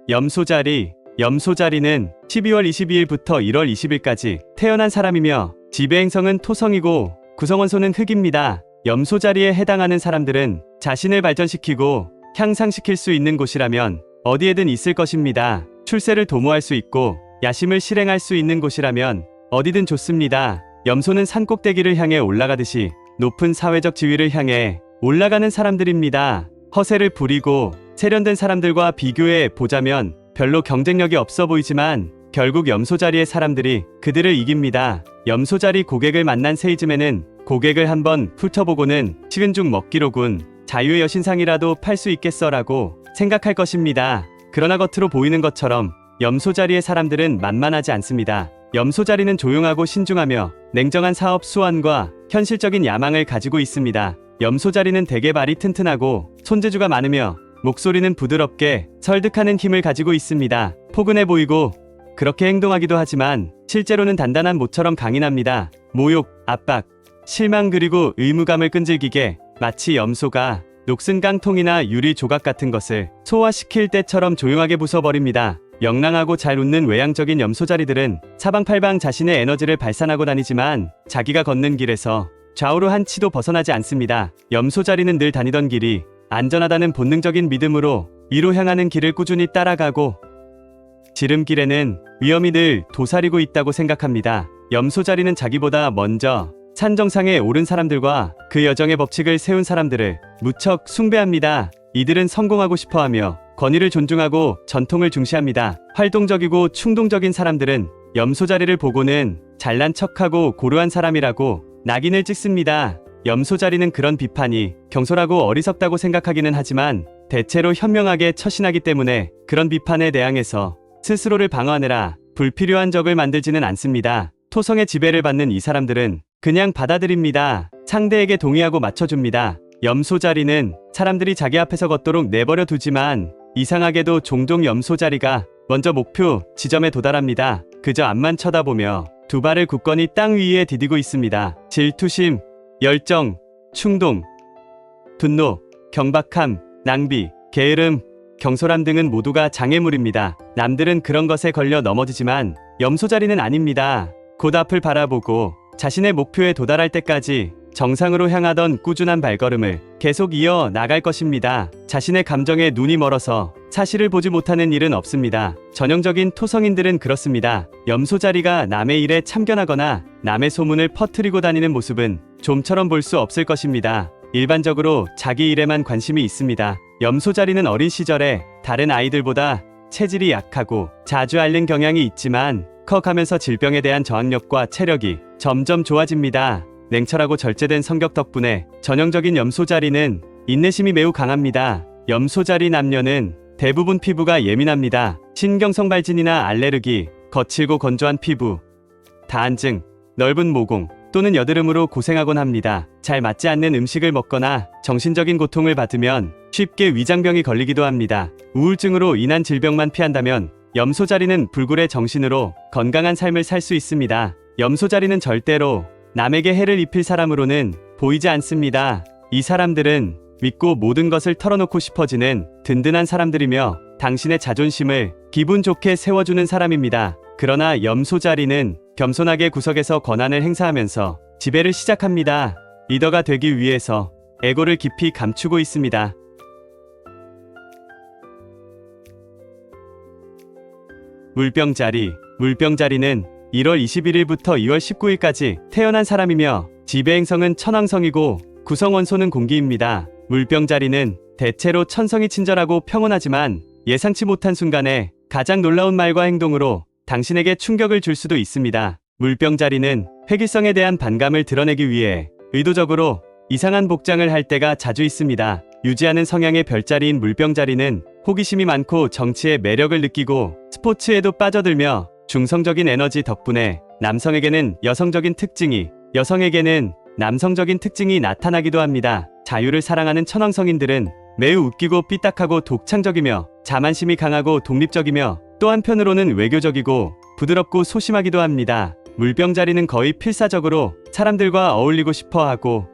염소자리. 염소자리는 12월 22일부터 1월 20일까지 태어난 사람이며 지배 행성은 토성이고 구성원소는 흙입니다. 염소자리에 해당하는 사람들은 자신을 발전시키고 향상시킬 수 있는 곳이라면 어디에든 있을 것입니다. 출세를 도모할 수 있고 야심을 실행할 수 있는 곳이라면 어디든 좋습니다. 염소는 산꼭대기를 향해 올라가듯이 높은 사회적 지위를 향해 올라가는 사람들입니다. 허세를 부리고 세련된 사람들과 비교해 보자면 별로 경쟁력이 없어 보이지만 결국 염소자리의 사람들이 그들을 이깁니다. 염소자리 고객을 만난 세이즘에는 고객을 한번 훑어보고는 식은 죽 먹기로군, 자유의 여신상이라도 팔 수 있겠어라고 생각할 것입니다. 그러나 겉으로 보이는 것처럼 염소자리의 사람들은 만만하지 않습니다. 염소자리는 조용하고 신중하며 냉정한 사업 수완과 현실적인 야망을 가지고 있습니다. 염소자리는 대개 발이 튼튼하고 손재주가 많으며 목소리는 부드럽게 설득하는 힘을 가지고 있습니다. 포근해 보이고 그렇게 행동하기도 하지만 실제로는 단단한 모처럼 강인합니다. 모욕, 압박, 실망 그리고 의무감을 끈질기게 마치 염소가 녹슨 깡통이나 유리 조각 같은 것을 소화시킬 때처럼 조용하게 부숴버립니다. 명랑하고 잘 웃는 외향적인 염소자리들은 사방팔방 자신의 에너지를 발산하고 다니지만 자기가 걷는 길에서 좌우로 한 치도 벗어나지 않습니다. 염소자리는 늘 다니던 길이 안전하다는 본능적인 믿음으로 이로 향하는 길을 꾸준히 따라가고 지름길에는 위험이 늘 도사리고 있다고 생각합니다. 염소자리는 자기보다 먼저 산 정상에 오른 사람들과 그 여정의 법칙을 세운 사람들을 무척 숭배합니다. 이들은 성공하고 싶어하며 권위를 존중하고 전통을 중시합니다. 활동적이고 충동적인 사람들은 염소자리를 보고는 잘난 척하고 고루한 사람이라고 낙인을 찍습니다. 염소자리는 그런 비판이 경솔하고 어리석다고 생각하기는 하지만 대체로 현명하게 처신하기 때문에 그런 비판에 대항해서 스스로를 방어하느라 불필요한 적을 만들지는 않습니다. 토성의 지배를 받는 이 사람들은 그냥 받아들입니다. 상대에게 동의하고 맞춰줍니다. 염소자리는 사람들이 자기 앞에서 걷도록 내버려 두지만 이상하게도 종종 염소자리가 먼저 목표 지점에 도달합니다. 그저 앞만 쳐다보며 두 발을 굳건히 땅 위에 디디고 있습니다. 질투심, 열정, 충동, 분노, 경박함, 낭비, 게으름, 경솔함 등은 모두가 장애물입니다. 남들은 그런 것에 걸려 넘어지지만 염소자리는 아닙니다. 곧 앞을 바라보고 자신의 목표에 도달할 때까지 정상으로 향하던 꾸준한 발걸음을 계속 이어 나갈 것입니다. 자신의 감정에 눈이 멀어서 사실을 보지 못하는 일은 없습니다. 전형적인 토성인들은 그렇습니다. 염소자리가 남의 일에 참견하거나 남의 소문을 퍼뜨리고 다니는 모습은 좀처럼 볼 수 없을 것입니다. 일반적으로 자기 일에만 관심이 있습니다. 염소자리는 어린 시절에 다른 아이들보다 체질이 약하고 자주 앓는 경향이 있지만 커가면서 질병에 대한 저항력과 체력이 점점 좋아집니다. 냉철하고 절제된 성격 덕분에 전형적인 염소자리는 인내심이 매우 강합니다. 염소자리 남녀는 대부분 피부가 예민합니다. 신경성 발진이나 알레르기, 거칠고 건조한 피부, 다한증, 넓은 모공 또는 여드름으로 고생하곤 합니다. 잘 맞지 않는 음식을 먹거나 정신적인 고통을 받으면 쉽게 위장병이 걸리기도 합니다. 우울증으로 인한 질병만 피한다면 염소자리는 불굴의 정신으로 건강한 삶을 살 수 있습니다. 염소자리는 절대로 남에게 해를 입힐 사람으로는 보이지 않습니다. 이 사람들은 믿고 모든 것을 털어놓고 싶어지는 든든한 사람들이며 당신의 자존심을 기분 좋게 세워주는 사람입니다. 그러나 염소자리는 겸손하게 구석에서 권한을 행사하면서 지배를 시작합니다. 리더가 되기 위해서 에고를 깊이 감추고 있습니다. 물병자리. 물병자리는 1월 21일부터 2월 19일까지 태어난 사람이며 지배 행성은 천왕성이고 구성원소는 공기입니다. 물병자리는 대체로 천성이 친절하고 평온하지만 예상치 못한 순간에 가장 놀라운 말과 행동으로 당신에게 충격을 줄 수도 있습니다. 물병자리는 획일성에 대한 반감을 드러내기 위해 의도적으로 이상한 복장을 할 때가 자주 있습니다. 유지하는 성향의 별자리인 물병자리는 호기심이 많고 정치에 매력을 느끼고 스포츠에도 빠져들며 중성적인 에너지 덕분에 남성에게는 여성적인 특징이, 여성에게는 남성적인 특징이 나타나기도 합니다. 자유를 사랑하는 천왕성인들은 매우 웃기고 삐딱하고 독창적이며 자만심이 강하고 독립적이며 또 한편으로는 외교적이고 부드럽고 소심하기도 합니다. 물병자리는 거의 필사적으로 사람들과 어울리고 싶어하고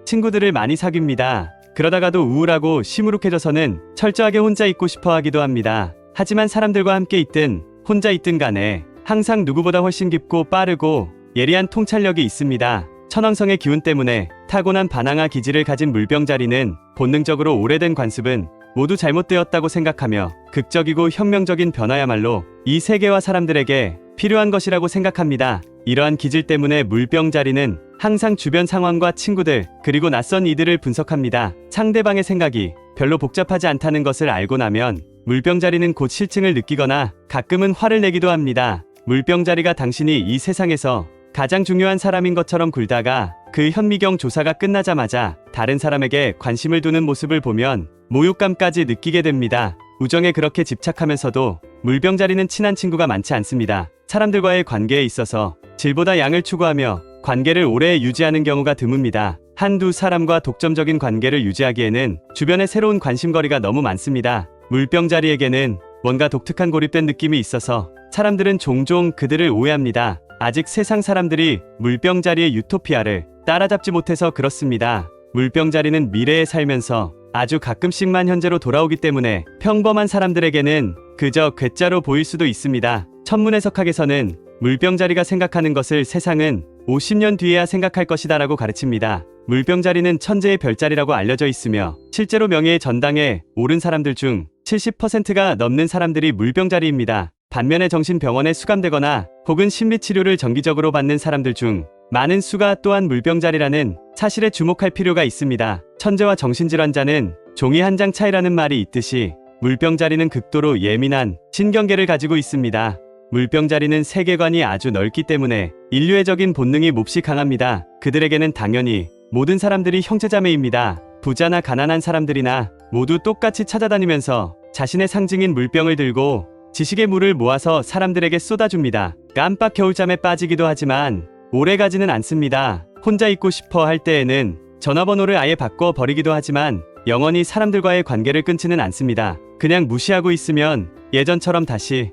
친구들을 많이 사귀입니다. 그러다가도 우울하고 시무룩해져서는 철저하게 혼자 있고 싶어 하기도 합니다. 하지만 사람들과 함께 있든 혼자 있든 간에 항상 누구보다 훨씬 깊고 빠르고 예리한 통찰력이 있습니다. 천왕성의 기운 때문에 타고난 반항아 기질을 가진 물병자리는 본능적으로 오래된 관습은 모두 잘못되었다고 생각하며 극적이고 혁명적인 변화야말로 이 세계와 사람들에게 필요한 것이라고 생각합니다. 이러한 기질 때문에 물병자리는 항상 주변 상황과 친구들 그리고 낯선 이들을 분석합니다. 상대방의 생각이 별로 복잡하지 않다는 것을 알고 나면 물병자리는 곧 실증을 느끼거나 가끔은 화를 내기도 합니다. 물병자리가 당신이 이 세상에서 가장 중요한 사람인 것처럼 굴다가 그 현미경 조사가 끝나자마자 다른 사람에게 관심을 두는 모습을 보면 모욕감까지 느끼게 됩니다. 우정에 그렇게 집착하면서도 물병자리는 친한 친구가 많지 않습니다. 사람들과의 관계에 있어서 질보다 양을 추구하며 관계를 오래 유지하는 경우가 드뭅니다. 한두 사람과 독점적인 관계를 유지하기에는 주변에 새로운 관심거리가 너무 많습니다. 물병자리에게는 뭔가 독특한 고립된 느낌이 있어서 사람들은 종종 그들을 오해합니다. 아직 세상 사람들이 물병자리의 유토피아를 따라잡지 못해서 그렇습니다. 물병자리는 미래에 살면서 아주 가끔씩만 현재로 돌아오기 때문에 평범한 사람들에게는 그저 괴짜로 보일 수도 있습니다. 천문해석학에서는 물병자리가 생각하는 것을 세상은 50년 뒤에야 생각할 것이다 라고 가르칩니다. 물병자리는 천재의 별자리라고 알려져 있으며 실제로 명예의 전당에 오른 사람들 중 70%가 넘는 사람들이 물병자리입니다. 반면에 정신병원에 수감되거나 혹은 심리치료를 정기적으로 받는 사람들 중 많은 수가 또한 물병자리라는 사실에 주목할 필요가 있습니다. 천재와 정신질환자는 종이 한 장 차이라는 말이 있듯이 물병자리는 극도로 예민한 신경계를 가지고 있습니다. 물병자리는 세계관이 아주 넓기 때문에 인류애적인 본능이 몹시 강합니다. 그들에게는 당연히 모든 사람들이 형제자매입니다. 부자나 가난한 사람들이나 모두 똑같이 찾아다니면서 자신의 상징인 물병을 들고 지식의 물을 모아서 사람들에게 쏟아줍니다. 깜빡 겨울잠에 빠지기도 하지만 오래 가지는 않습니다. 혼자 있고 싶어 할 때에는 전화번호를 아예 바꿔 버리기도 하지만 영원히 사람들과의 관계를 끊지는 않습니다. 그냥 무시하고 있으면 예전처럼 다시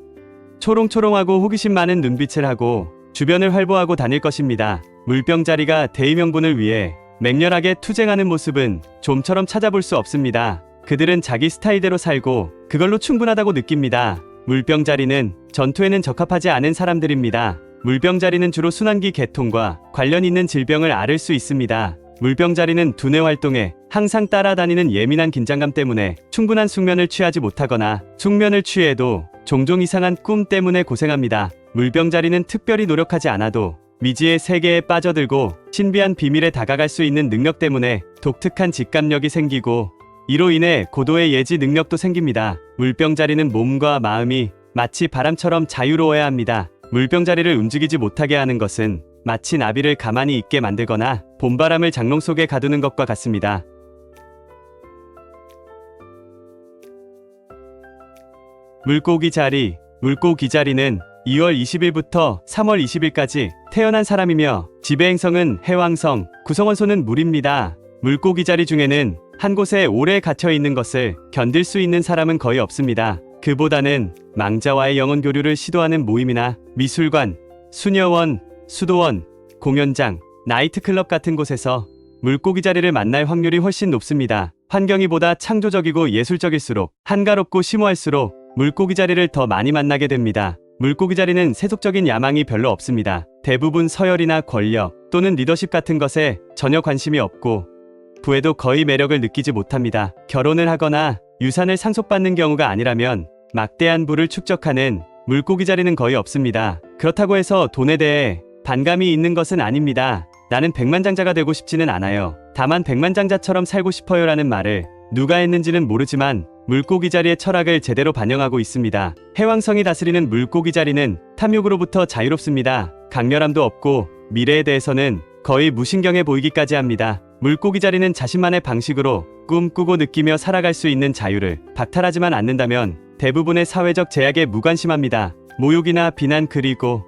초롱초롱하고 호기심 많은 눈빛을 하고 주변을 활보하고 다닐 것입니다. 물병자리가 대의명분을 위해 맹렬하게 투쟁하는 모습은 좀처럼 찾아볼 수 없습니다. 그들은 자기 스타일대로 살고 그걸로 충분하다고 느낍니다. 물병자리는 전투에는 적합하지 않은 사람들입니다. 물병자리는 주로 순환기 계통과 관련 있는 질병을 앓을 수 있습니다. 물병자리는 두뇌 활동에 항상 따라다니는 예민한 긴장감 때문에 충분한 숙면을 취하지 못하거나 숙면을 취해도 종종 이상한 꿈 때문에 고생합니다. 물병자리는 특별히 노력하지 않아도 미지의 세계에 빠져들고 신비한 비밀에 다가갈 수 있는 능력 때문에 독특한 직감력이 생기고 이로 인해 고도의 예지 능력도 생깁니다. 물병자리는 몸과 마음이 마치 바람처럼 자유로워야 합니다. 물병자리를 움직이지 못하게 하는 것은 마치 나비를 가만히 있게 만들거나 봄바람을 장롱 속에 가두는 것과 같습니다. 물고기 자리. 물고기 자리는 2월 20일부터 3월 20일까지 태어난 사람이며 지배행성은 해왕성, 구성원소는 물입니다. 물고기 자리 중에는 한 곳에 오래 갇혀 있는 것을 견딜 수 있는 사람은 거의 없습니다. 그보다는 망자와의 영혼 교류를 시도하는 모임이나 미술관, 수녀원, 수도원, 공연장, 나이트클럽 같은 곳에서 물고기 자리를 만날 확률이 훨씬 높습니다. 환경이 보다 창조적이고 예술적일수록 한가롭고 심오할수록 물고기 자리를 더 많이 만나게 됩니다. 물고기 자리는 세속적인 야망이 별로 없습니다. 대부분 서열이나 권력 또는 리더십 같은 것에 전혀 관심이 없고 부에도 거의 매력을 느끼지 못합니다. 결혼을 하거나 유산을 상속받는 경우가 아니라면 막대한 부를 축적하는 물고기 자리는 거의 없습니다. 그렇다고 해서 돈에 대해 반감이 있는 것은 아닙니다. 나는 백만장자가 되고 싶지는 않아요. 다만 백만장자처럼 살고 싶어요 라는 말을 누가 했는지는 모르지만 물고기 자리의 철학을 제대로 반영하고 있습니다. 해왕성이 다스리는 물고기 자리는 탐욕으로부터 자유롭습니다. 강렬함도 없고 미래에 대해서는 거의 무신경해 보이기까지 합니다. 물고기 자리는 자신만의 방식으로 꿈꾸고 느끼며 살아갈 수 있는 자유를 박탈하지만 않는다면 대부분의 사회적 제약에 무관심합니다. 모욕이나 비난 그리고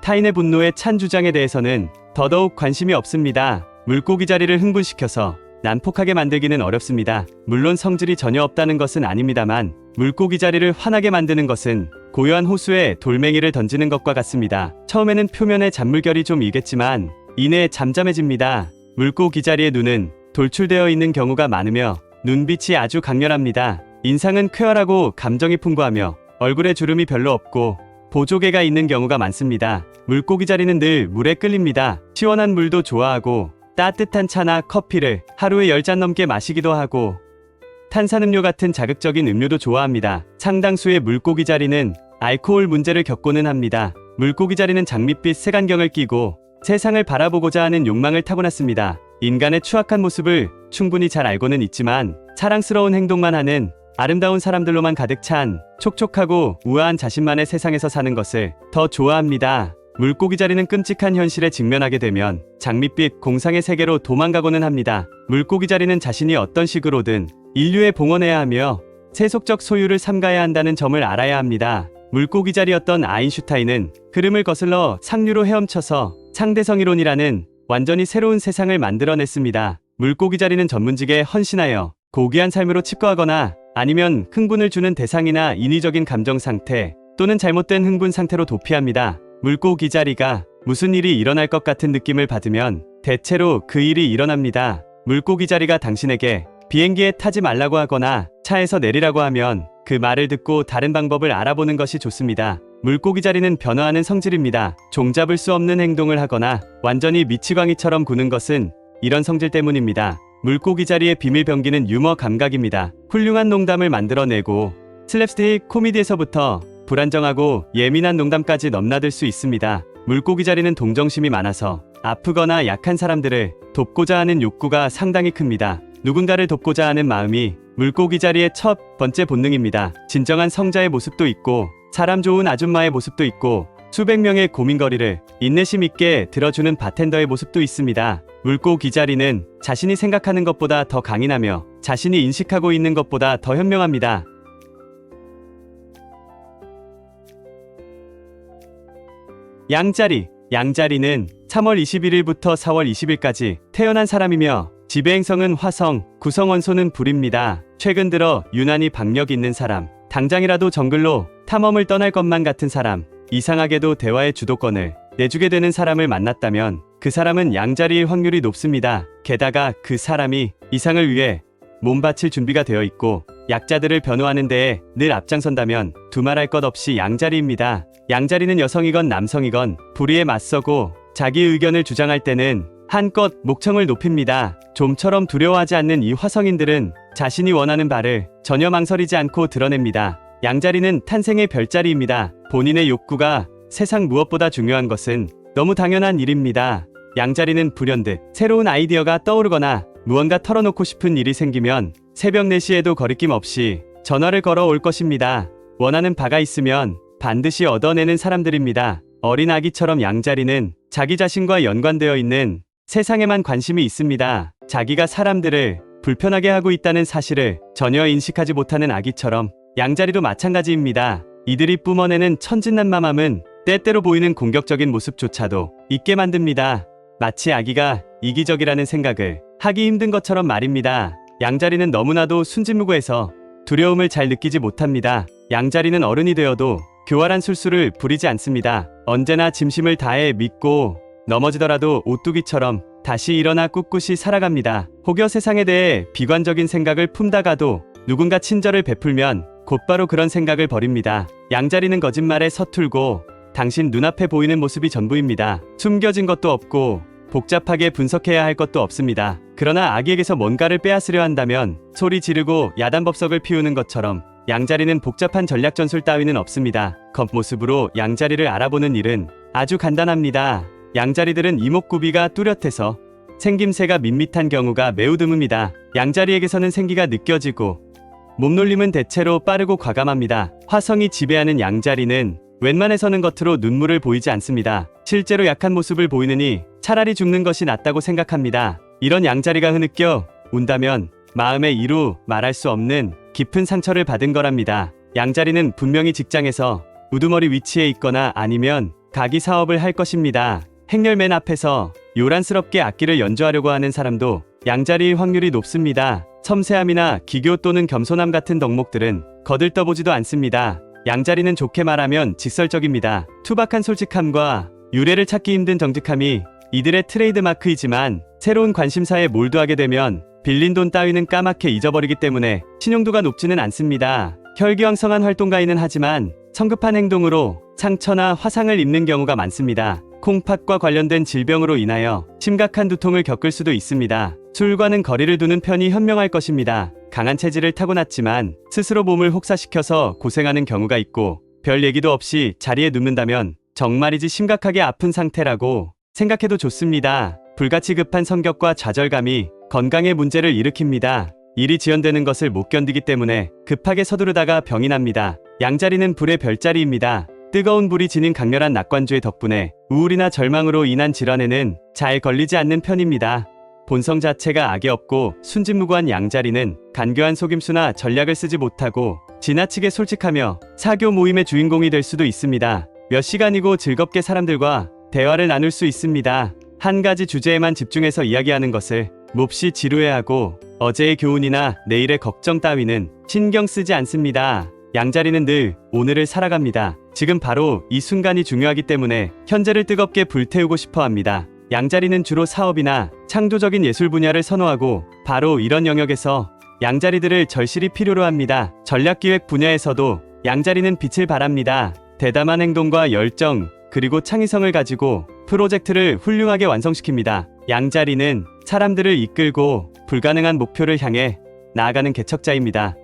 타인의 분노에 찬 주장에 대해서는 더더욱 관심이 없습니다. 물고기 자리를 흥분시켜서 난폭하게 만들기는 어렵습니다. 물론 성질이 전혀 없다는 것은 아닙니다만 물고기 자리를 화나게 만드는 것은 고요한 호수에 돌멩이를 던지는 것과 같습니다. 처음에는 표면에 잔물결이 좀 일겠지만 이내 잠잠해집니다. 물고기 자리의 눈은 돌출되어 있는 경우가 많으며 눈빛이 아주 강렬합니다. 인상은 쾌활하고 감정이 풍부하며 얼굴에 주름이 별로 없고 보조개가 있는 경우가 많습니다. 물고기 자리는 늘 물에 끌립니다. 시원한 물도 좋아하고 따뜻한 차나 커피를 하루에 10잔 넘게 마시기도 하고 탄산음료 같은 자극적인 음료도 좋아합니다. 상당수의 물고기 자리는 알코올 문제를 겪고는 합니다. 물고기 자리는 장밋빛 색안경을 끼고 세상을 바라보고자 하는 욕망을 타고났습니다. 인간의 추악한 모습을 충분히 잘 알고는 있지만 사랑스러운 행동만 하는 아름다운 사람들로만 가득 찬 촉촉하고 우아한 자신만의 세상에서 사는 것을 더 좋아합니다. 물고기 자리는 끔찍한 현실에 직면하게 되면 장밋빛 공상의 세계로 도망가고는 합니다. 물고기 자리는 자신이 어떤 식으로든 인류에 봉헌해야 하며 세속적 소유를 삼가야 한다는 점을 알아야 합니다. 물고기 자리였던 아인슈타인은 흐름을 거슬러 상류로 헤엄쳐서 상대성 이론이라는 완전히 새로운 세상을 만들어냈습니다. 물고기 자리는 전문직에 헌신하여 고귀한 삶으로 칩거하거나 아니면 흥분을 주는 대상이나 인위적인 감정 상태 또는 잘못된 흥분 상태로 도피합니다. 물고기 자리가 무슨 일이 일어날 것 같은 느낌을 받으면 대체로 그 일이 일어납니다. 물고기 자리가 당신에게 비행기에 타지 말라고 하거나 차에서 내리라고 하면 그 말을 듣고 다른 방법을 알아보는 것이 좋습니다. 물고기 자리는 변화하는 성질입니다. 종잡을 수 없는 행동을 하거나 완전히 미치광이처럼 구는 것은 이런 성질 때문입니다. 물고기 자리의 비밀 병기는 유머 감각입니다. 훌륭한 농담을 만들어내고 슬랩스틱 코미디에서부터 불안정하고 예민한 농담까지 넘나들 수 있습니다. 물고기 자리는 동정심이 많아서 아프거나 약한 사람들을 돕고자 하는 욕구가 상당히 큽니다. 누군가를 돕고자 하는 마음이 물고기 자리의 첫 번째 본능입니다. 진정한 성자의 모습도 있고 사람 좋은 아줌마의 모습도 있고 수백 명의 고민거리를 인내심 있게 들어주는 바텐더의 모습도 있습니다. 물고기 자리는 자신이 생각하는 것보다 더 강인하며 자신이 인식하고 있는 것보다 더 현명합니다. 양자리. 양자리는 3월 21일부터 4월 20일까지 태어난 사람이며 지배행성은 화성, 구성원소는 불입니다. 최근 들어 유난히 박력 있는 사람, 당장이라도 정글로 탐험을 떠날 것만 같은 사람, 이상하게도 대화의 주도권을 내주게 되는 사람을 만났다면 그 사람은 양자리일 확률이 높습니다. 게다가 그 사람이 이상을 위해 몸 바칠 준비가 되어 있고 약자들을 변호하는 데에 늘 앞장선다면 두말할 것 없이 양자리입니다. 양자리는 여성이건 남성이건 불의에 맞서고 자기 의견을 주장할 때는 한껏 목청을 높입니다. 좀처럼 두려워하지 않는 이 화성인들은 자신이 원하는 바를 전혀 망설이지 않고 드러냅니다. 양자리는 탄생의 별자리입니다. 본인의 욕구가 세상 무엇보다 중요한 것은 너무 당연한 일입니다. 양자리는 불현듯 새로운 아이디어가 떠오르거나 무언가 털어놓고 싶은 일이 생기면 새벽 4시에도 거리낌 없이 전화를 걸어 올 것입니다. 원하는 바가 있으면 반드시 얻어내는 사람들입니다. 어린 아기처럼 양자리는 자기 자신과 연관되어 있는 세상에만 관심이 있습니다. 자기가 사람들을 불편하게 하고 있다는 사실을 전혀 인식하지 못하는 아기처럼 양자리도 마찬가지입니다. 이들이 뿜어내는 천진난만함은 때때로 보이는 공격적인 모습조차도 있게 만듭니다. 마치 아기가 이기적이라는 생각을 하기 힘든 것처럼 말입니다. 양자리는 너무나도 순진무구해서 두려움을 잘 느끼지 못합니다. 양자리는 어른이 되어도 교활한 술수를 부리지 않습니다. 언제나 진심을 다해 믿고 넘어지더라도 오뚜기처럼 다시 일어나 꿋꿋이 살아갑니다. 혹여 세상에 대해 비관적인 생각을 품다가도 누군가 친절을 베풀면 곧바로 그런 생각을 버립니다. 양자리는 거짓말에 서툴고 당신 눈앞에 보이는 모습이 전부입니다. 숨겨진 것도 없고 복잡하게 분석해야 할 것도 없습니다. 그러나 아기에게서 뭔가를 빼앗으려 한다면 소리 지르고 야단법석을 피우는 것처럼 양자리는 복잡한 전략 전술 따위는 없습니다. 겉모습으로 양자리를 알아보는 일은 아주 간단합니다. 양자리들은 이목구비가 뚜렷해서 생김새가 밋밋한 경우가 매우 드뭅니다. 양자리에게서는 생기가 느껴지고 몸놀림은 대체로 빠르고 과감합니다. 화성이 지배하는 양자리는 웬만해서는 겉으로 눈물을 보이지 않습니다. 실제로 약한 모습을 보이느니 차라리 죽는 것이 낫다고 생각합니다. 이런 양자리가 흐느껴 운다면 마음에 이루 말할 수 없는 깊은 상처를 받은 거랍니다. 양자리는 분명히 직장에서 우두머리 위치에 있거나 아니면 가기 사업을 할 것입니다. 행렬 맨 앞에서 요란스럽게 악기를 연주하려고 하는 사람도 양자리일 확률이 높습니다. 섬세함이나 기교 또는 겸손함 같은 덕목들은 거들떠보지도 않습니다. 양자리는 좋게 말하면 직설적입니다. 투박한 솔직함과 유래를 찾기 힘든 정직함이 이들의 트레이드마크이지만 새로운 관심사에 몰두하게 되면 빌린 돈 따위는 까맣게 잊어버리기 때문에 신용도가 높지는 않습니다. 혈기왕성한 활동가이는 하지만 성급한 행동으로 상처나 화상을 입는 경우가 많습니다. 콩팥과 관련된 질병으로 인하여 심각한 두통을 겪을 수도 있습니다. 술과는 거리를 두는 편이 현명할 것입니다. 강한 체질을 타고났지만 스스로 몸을 혹사시켜서 고생하는 경우가 있고 별 얘기도 없이 자리에 눕는다면 정말이지 심각하게 아픈 상태라고 생각해도 좋습니다. 불같이 급한 성격과 좌절감이 건강에 문제를 일으킵니다. 일이 지연되는 것을 못 견디기 때문에 급하게 서두르다가 병이 납니다. 양자리는 불의 별자리입니다. 뜨거운 불이 지닌 강렬한 낙관주의 덕분에 우울이나 절망으로 인한 질환에는 잘 걸리지 않는 편입니다. 본성 자체가 악이 없고 순진무구한 양자리는 간교한 속임수나 전략을 쓰지 못하고 지나치게 솔직하며 사교 모임의 주인공이 될 수도 있습니다. 몇 시간이고 즐겁게 사람들과 대화를 나눌 수 있습니다. 한 가지 주제에만 집중해서 이야기하는 것을 몹시 지루해하고 어제의 교훈이나 내일의 걱정 따위는 신경 쓰지 않습니다. 양자리는 늘 오늘을 살아갑니다. 지금 바로 이 순간이 중요하기 때문에 현재를 뜨겁게 불태우고 싶어 합니다. 양자리는 주로 사업이나 창조적인 예술 분야를 선호하고 바로 이런 영역에서 양자리들을 절실히 필요로 합니다. 전략기획 분야에서도 양자리는 빛을 발합니다. 대담한 행동과 열정 그리고 창의성을 가지고 프로젝트를 훌륭하게 완성시킵니다. 양자리는 사람들을 이끌고 불가능한 목표를 향해 나아가는 개척자입니다.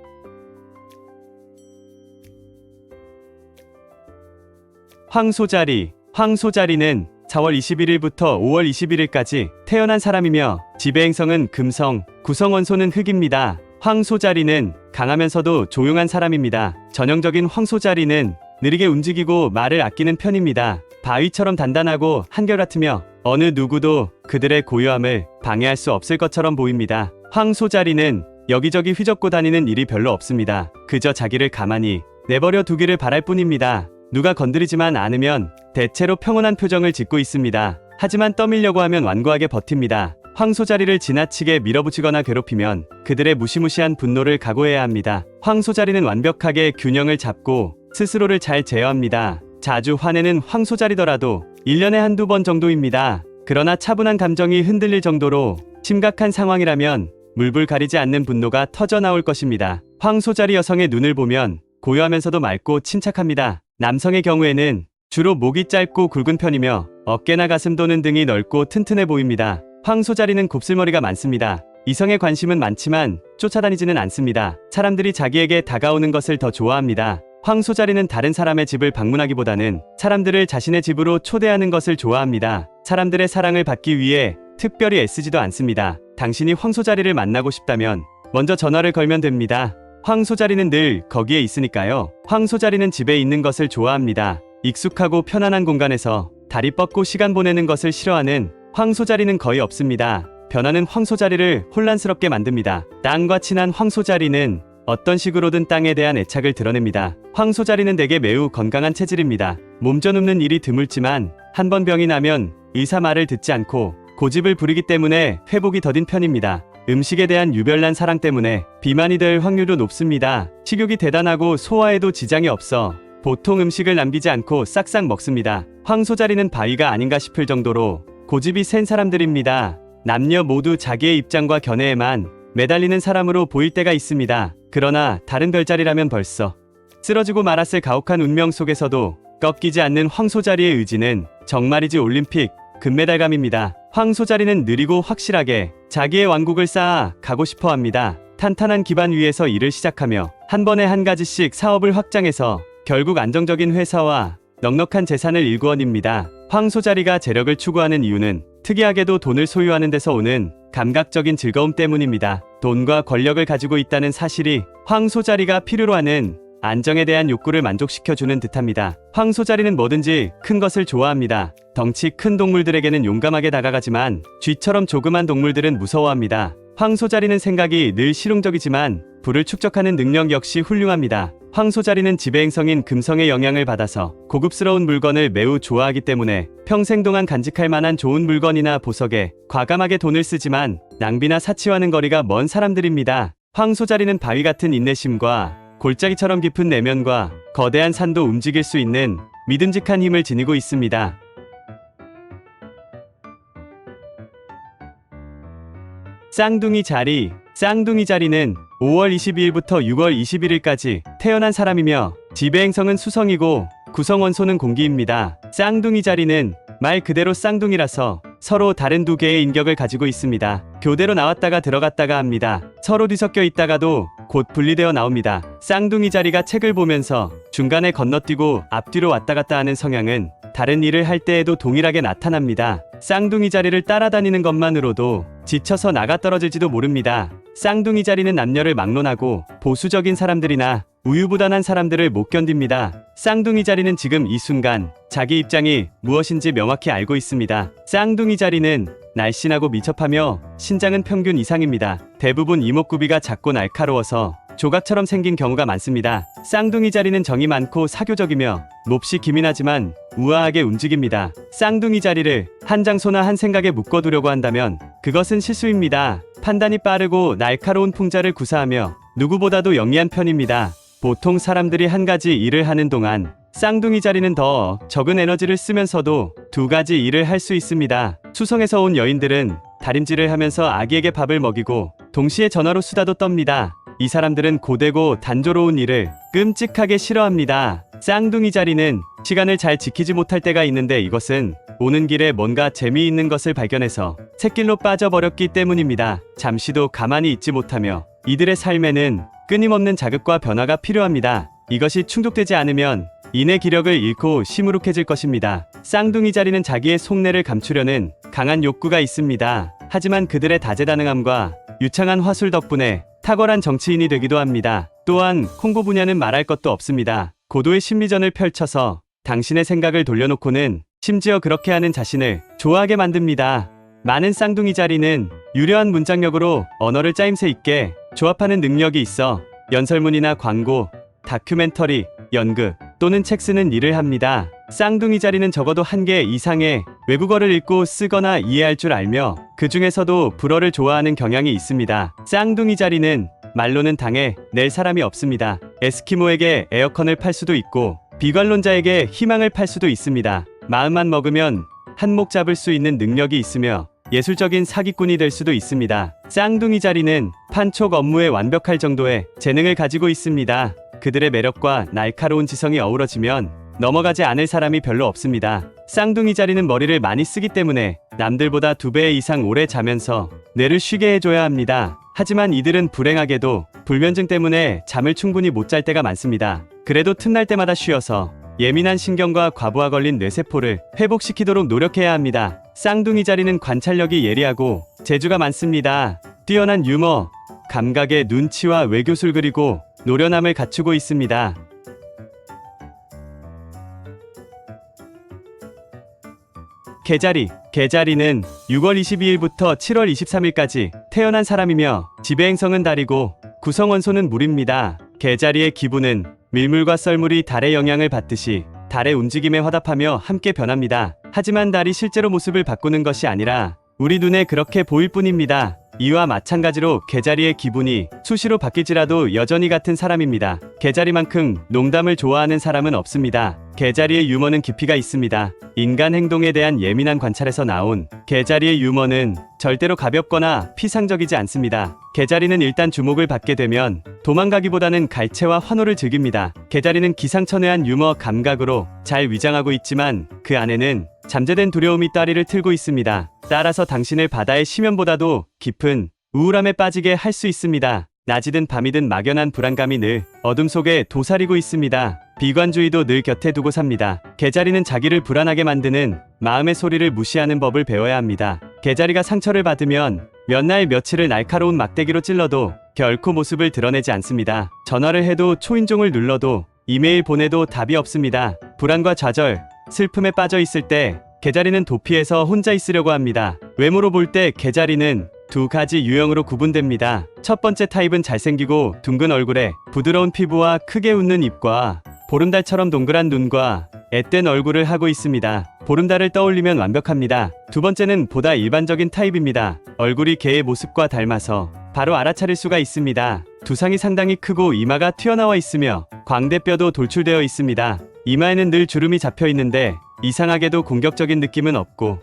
황소자리. 황소자리는 4월 21일부터 5월 21일까지 태어난 사람이며 지배행성은 금성, 구성원소는 흙입니다. 황소자리는 강하면서도 조용한 사람입니다. 전형적인 황소자리는 느리게 움직이고 말을 아끼는 편입니다. 바위처럼 단단하고 한결같으며 어느 누구도 그들의 고요함을 방해할 수 없을 것처럼 보입니다. 황소자리는 여기저기 휘젓고 다니는 일이 별로 없습니다. 그저 자기를 가만히 내버려 두기를 바랄 뿐입니다. 누가 건드리지만 않으면 대체로 평온한 표정을 짓고 있습니다. 하지만 떠밀려고 하면 완고하게 버팁니다. 황소자리를 지나치게 밀어붙이거나 괴롭히면 그들의 무시무시한 분노를 각오해야 합니다. 황소자리는 완벽하게 균형을 잡고 스스로를 잘 제어합니다. 자주 화내는 황소자리더라도 1년에 한두 번 정도입니다. 그러나 차분한 감정이 흔들릴 정도로 심각한 상황이라면 물불 가리지 않는 분노가 터져나올 것입니다. 황소자리 여성의 눈을 보면 고요하면서도 맑고 침착합니다. 남성의 경우에는 주로 목이 짧고 굵은 편이며 어깨나 가슴 또는 등이 넓고 튼튼해 보입니다. 황소자리는 곱슬머리가 많습니다. 이성의 관심은 많지만 쫓아다니지는 않습니다. 사람들이 자기에게 다가오는 것을 더 좋아합니다. 황소자리는 다른 사람의 집을 방문하기보다는 사람들을 자신의 집으로 초대하는 것을 좋아합니다. 사람들의 사랑을 받기 위해 특별히 애쓰지도 않습니다. 당신이 황소자리를 만나고 싶다면 먼저 전화를 걸면 됩니다. 황소자리는 늘 거기에 있으니까요. 황소자리는 집에 있는 것을 좋아합니다. 익숙하고 편안한 공간에서 다리 뻗고 시간 보내는 것을 싫어하는 황소자리는 거의 없습니다. 변하는 황소자리를 혼란스럽게 만듭니다. 땅과 친한 황소자리는 어떤 식으로든 땅에 대한 애착을 드러냅니다. 황소자리는 대개 매우 건강한 체질입니다. 몸져 눕는 일이 드물지만 한 번 병이 나면 의사 말을 듣지 않고 고집을 부리기 때문에 회복이 더딘 편입니다. 음식에 대한 유별난 사랑 때문에 비만이 될 확률도 높습니다. 식욕이 대단하고 소화에도 지장이 없어 보통 음식을 남기지 않고 싹싹 먹습니다. 황소자리는 바위가 아닌가 싶을 정도로 고집이 센 사람들입니다. 남녀 모두 자기의 입장과 견해에만 매달리는 사람으로 보일 때가 있습니다. 그러나 다른 별자리라면 벌써 쓰러지고 말았을 가혹한 운명 속에서도 꺾이지 않는 황소자리의 의지는 정말이지 올림픽 금메달감입니다. 황소자리는 느리고 확실하게 자기의 왕국을 쌓아 가고 싶어 합니다. 탄탄한 기반 위에서 일을 시작하며 한 번에 한 가지씩 사업을 확장해서 결국 안정적인 회사와 넉넉한 재산을 일구어냅니다. 황소자리가 재력을 추구하는 이유는 특이하게도 돈을 소유하는 데서 오는 감각적인 즐거움 때문입니다. 돈과 권력을 가지고 있다는 사실이 황소자리가 필요로 하는 안정에 대한 욕구를 만족시켜주는 듯합니다. 황소자리는 뭐든지 큰 것을 좋아합니다. 덩치 큰 동물들에게는 용감하게 다가가지만 쥐처럼 조그만 동물들은 무서워합니다. 황소자리는 생각이 늘 실용적이지만 불을 축적하는 능력 역시 훌륭합니다. 황소자리는 지배행성인 금성의 영향을 받아서 고급스러운 물건을 매우 좋아하기 때문에 평생 동안 간직할 만한 좋은 물건이나 보석에 과감하게 돈을 쓰지만 낭비나 사치와는 거리가 먼 사람들입니다. 황소자리는 바위 같은 인내심과 골짜기처럼 깊은 내면과 거대한 산도 움직일 수 있는 믿음직한 힘을 지니고 있습니다. 쌍둥이 자리. 쌍둥이 자리는 5월 22일부터 6월 21일까지 태어난 사람이며 지배 행성은 수성이고 구성 원소는 공기입니다. 쌍둥이 자리는 말 그대로 쌍둥이라서 서로 다른 두 개의 인격을 가지고 있습니다. 교대로 나왔다가 들어갔다가 합니다. 서로 뒤섞여 있다가도 곧 분리되어 나옵니다. 쌍둥이 자리가 책을 보면서 중간에 건너뛰고 앞뒤로 왔다 갔다 하는 성향은 다른 일을 할 때에도 동일하게 나타납니다. 쌍둥이 자리를 따라다니는 것만으로도 지쳐서 나가 떨어질지도 모릅니다. 쌍둥이 자리는 남녀를 막론하고 보수적인 사람들이나 우유부단한 사람들을 못 견딥니다. 쌍둥이 자리는 지금 이 순간 자기 입장이 무엇인지 명확히 알고 있습니다. 쌍둥이 자리는 날씬하고 밀접하며 신장은 평균 이상입니다. 대부분 이목구비가 작고 날카로워서 조각처럼 생긴 경우가 많습니다. 쌍둥이 자리는 정이 많고 사교적이며 몹시 기민하지만 우아하게 움직입니다. 쌍둥이 자리를 한 장소나 한 생각에 묶어두려고 한다면 그것은 실수입니다. 판단이 빠르고 날카로운 풍자를 구사하며 누구보다도 영리한 편입니다. 보통 사람들이 한 가지 일을 하는 동안 쌍둥이 자리는 더 적은 에너지를 쓰면서도 두 가지 일을 할 수 있습니다. 수성에서 온 여인들은 다림질을 하면서 아기에게 밥을 먹이고 동시에 전화로 수다도 떱니다. 이 사람들은 고되고 단조로운 일을 끔찍하게 싫어합니다. 쌍둥이 자리는 시간을 잘 지키지 못할 때가 있는데 이것은 오는 길에 뭔가 재미있는 것을 발견해서 샛길로 빠져버렸기 때문입니다. 잠시도 가만히 있지 못하며 이들의 삶에는 끊임없는 자극과 변화가 필요합니다. 이것이 충족되지 않으면 인의 기력을 잃고 시무룩해질 것입니다. 쌍둥이 자리는 자기의 속내를 감추려는 강한 욕구가 있습니다. 하지만 그들의 다재다능함과 유창한 화술 덕분에 탁월한 정치인이 되기도 합니다. 또한 콩고 분야는 말할 것도 없습니다. 고도의 심리전을 펼쳐서 당신의 생각을 돌려놓고는 심지어 그렇게 하는 자신을 좋아하게 만듭니다. 많은 쌍둥이 자리는 유려한 문장력으로 언어를 짜임새 있게 조합하는 능력이 있어 연설문이나 광고, 다큐멘터리, 연극 또는 책 쓰는 일을 합니다. 쌍둥이 자리는 적어도 한 개 이상의 외국어를 읽고 쓰거나 이해할 줄 알며 그 중에서도 불어를 좋아하는 경향이 있습니다. 쌍둥이 자리는 말로는 당해 낼 사람이 없습니다. 에스키모에게 에어컨을 팔 수도 있고 비관론자에게 희망을 팔 수도 있습니다. 마음만 먹으면 한몫 잡을 수 있는 능력이 있으며 예술적인 사기꾼이 될 수도 있습니다. 쌍둥이 자리는 판촉 업무에 완벽할 정도의 재능을 가지고 있습니다. 그들의 매력과 날카로운 지성이 어우러지면 넘어가지 않을 사람이 별로 없습니다. 쌍둥이 자리는 머리를 많이 쓰기 때문에 남들보다 2배 이상 오래 자면서 뇌를 쉬게 해줘야 합니다. 하지만 이들은 불행하게도 불면증 때문에 잠을 충분히 못 잘 때가 많습니다. 그래도 틈날 때마다 쉬어서 예민한 신경과 과부하 걸린 뇌세포를 회복시키도록 노력해야 합니다. 쌍둥이 자리는 관찰력이 예리하고 재주가 많습니다. 뛰어난 유머, 감각의 눈치와 외교술 그리고 노련함을 갖추고 있습니다. 개자리는 6월 22일부터 7월 23일까지 태어난 사람이며 지배행성은 달이고 구성원소는 물입니다. 개자리의 기분은 밀물과 썰물이 달의 영향을 받듯이 달의 움직임에 화답하며 함께 변합니다. 하지만 달이 실제로 모습을 바꾸는 것이 아니라 우리 눈에 그렇게 보일 뿐입니다. 이와 마찬가지로 개자리의 기분이 수시로 바뀔지라도 여전히 같은 사람입니다. 개자리만큼 농담을 좋아하는 사람은 없습니다. 개자리의 유머는 깊이가 있습니다. 인간 행동에 대한 예민한 관찰에서 나온 개자리의 유머는 절대로 가볍거나 피상적이지 않습니다. 개자리는 일단 주목을 받게 되면 도망가기보다는 갈채와 환호를 즐깁니다. 개자리는 기상천외한 유머 감각으로 잘 위장하고 있지만 그 안에는 잠재된 두려움이 따리를 틀고 있습니다. 따라서 당신을 바다의 심연보다도 깊은 우울함에 빠지게 할 수 있습니다. 낮이든 밤이든 막연한 불안감이 늘 어둠 속에 도사리고 있습니다. 비관주의도 늘 곁에 두고 삽니다. 개자리는 자기를 불안하게 만드는 마음의 소리를 무시하는 법을 배워야 합니다. 개자리가 상처를 받으면 몇 날 며칠을 날카로운 막대기로 찔러도 결코 모습을 드러내지 않습니다. 전화를 해도 초인종을 눌러도 이메일 보내도 답이 없습니다. 불안과 좌절, 슬픔에 빠져 있을 때 개자리는 도피해서 혼자 있으려고 합니다. 외모로 볼 때 개자리는 두 가지 유형으로 구분됩니다. 첫 번째 타입은 잘생기고 둥근 얼굴에 부드러운 피부와 크게 웃는 입과 보름달처럼 동그란 눈과 앳된 얼굴을 하고 있습니다. 보름달을 떠올리면 완벽합니다. 두 번째는 보다 일반적인 타입입니다. 얼굴이 개의 모습과 닮아서 바로 알아차릴 수가 있습니다. 두상이 상당히 크고 이마가 튀어나와 있으며 광대뼈도 돌출되어 있습니다. 이마에는 늘 주름이 잡혀 있는데 이상하게도 공격적인 느낌은 없고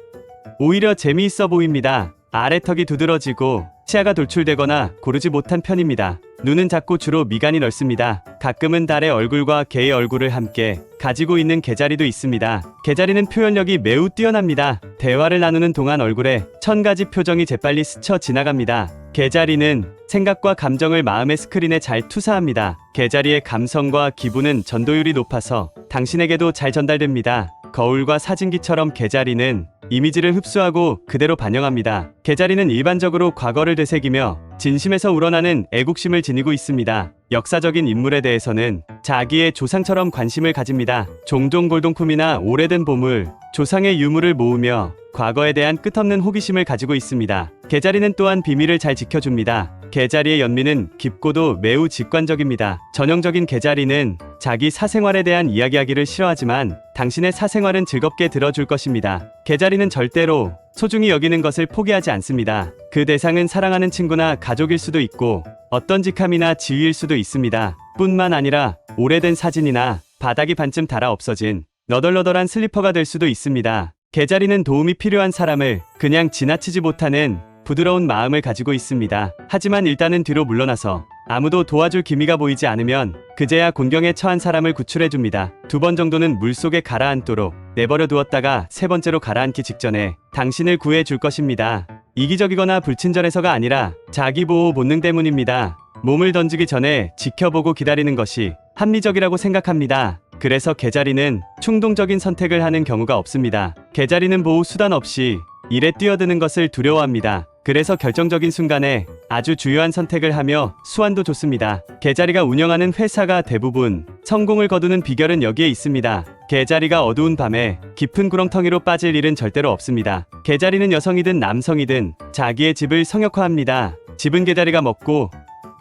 오히려 재미있어 보입니다. 아래턱이 두드러지고 치아가 돌출되거나 고르지 못한 편입니다. 눈은 작고 주로 미간이 넓습니다. 가끔은 달의 얼굴과 개의 얼굴을 함께 가지고 있는 개자리도 있습니다. 개자리는 표현력이 매우 뛰어납니다. 대화를 나누는 동안 얼굴에 1000가지 표정이 재빨리 스쳐 지나갑니다. 개자리는 생각과 감정을 마음의 스크린에 잘 투사합니다. 개자리의 감성과 기분은 전도율이 높아서 당신에게도 잘 전달됩니다. 거울과 사진기처럼 개자리는 이미지를 흡수하고 그대로 반영합니다. 개자리는 일반적으로 과거를 되새기며 진심에서 우러나는 애국심을 지니고 있습니다. 역사적인 인물에 대해서는 자기의 조상처럼 관심을 가집니다. 종종 골동품이나 오래된 보물, 조상의 유물을 모으며 과거에 대한 끝없는 호기심을 가지고 있습니다. 개자리는 또한 비밀을 잘 지켜줍니다. 개자리의 연민은 깊고도 매우 직관적입니다. 전형적인 개자리는 자기 사생활에 대한 이야기하기를 싫어하지만 당신의 사생활은 즐겁게 들어줄 것입니다. 개자리는 절대로 소중히 여기는 것을 포기하지 않습니다. 그 대상은 사랑하는 친구나 가족일 수도 있고 어떤 직함이나 지위일 수도 있습니다. 뿐만 아니라 오래된 사진이나 바닥이 반쯤 닳아 없어진 너덜너덜한 슬리퍼가 될 수도 있습니다. 개자리는 도움이 필요한 사람을 그냥 지나치지 못하는 부드러운 마음을 가지고 있습니다. 하지만 일단은 뒤로 물러나서 아무도 도와줄 기미가 보이지 않으면 그제야 곤경에 처한 사람을 구출해줍니다. 2번 정도는 물속에 가라앉도록 내버려 두었다가 3번째로 가라앉기 직전에 당신을 구해줄 것입니다. 이기적이거나 불친절해서가 아니라 자기보호 본능 때문입니다. 몸을 던지기 전에 지켜보고 기다리는 것이 합리적이라고 생각합니다. 그래서 개자리는 충동적인 선택을 하는 경우가 없습니다. 개자리는 보호 수단 없이 일에 뛰어드는 것을 두려워합니다. 그래서 결정적인 순간에 아주 주요한 선택을 하며 수완도 좋습니다. 개자리가 운영하는 회사가 대부분 성공을 거두는 비결은 여기에 있습니다. 개자리가 어두운 밤에 깊은 구렁텅이로 빠질 일은 절대로 없습니다. 개자리는 여성이든 남성이든 자기의 집을 성역화합니다. 집은 개자리가 먹고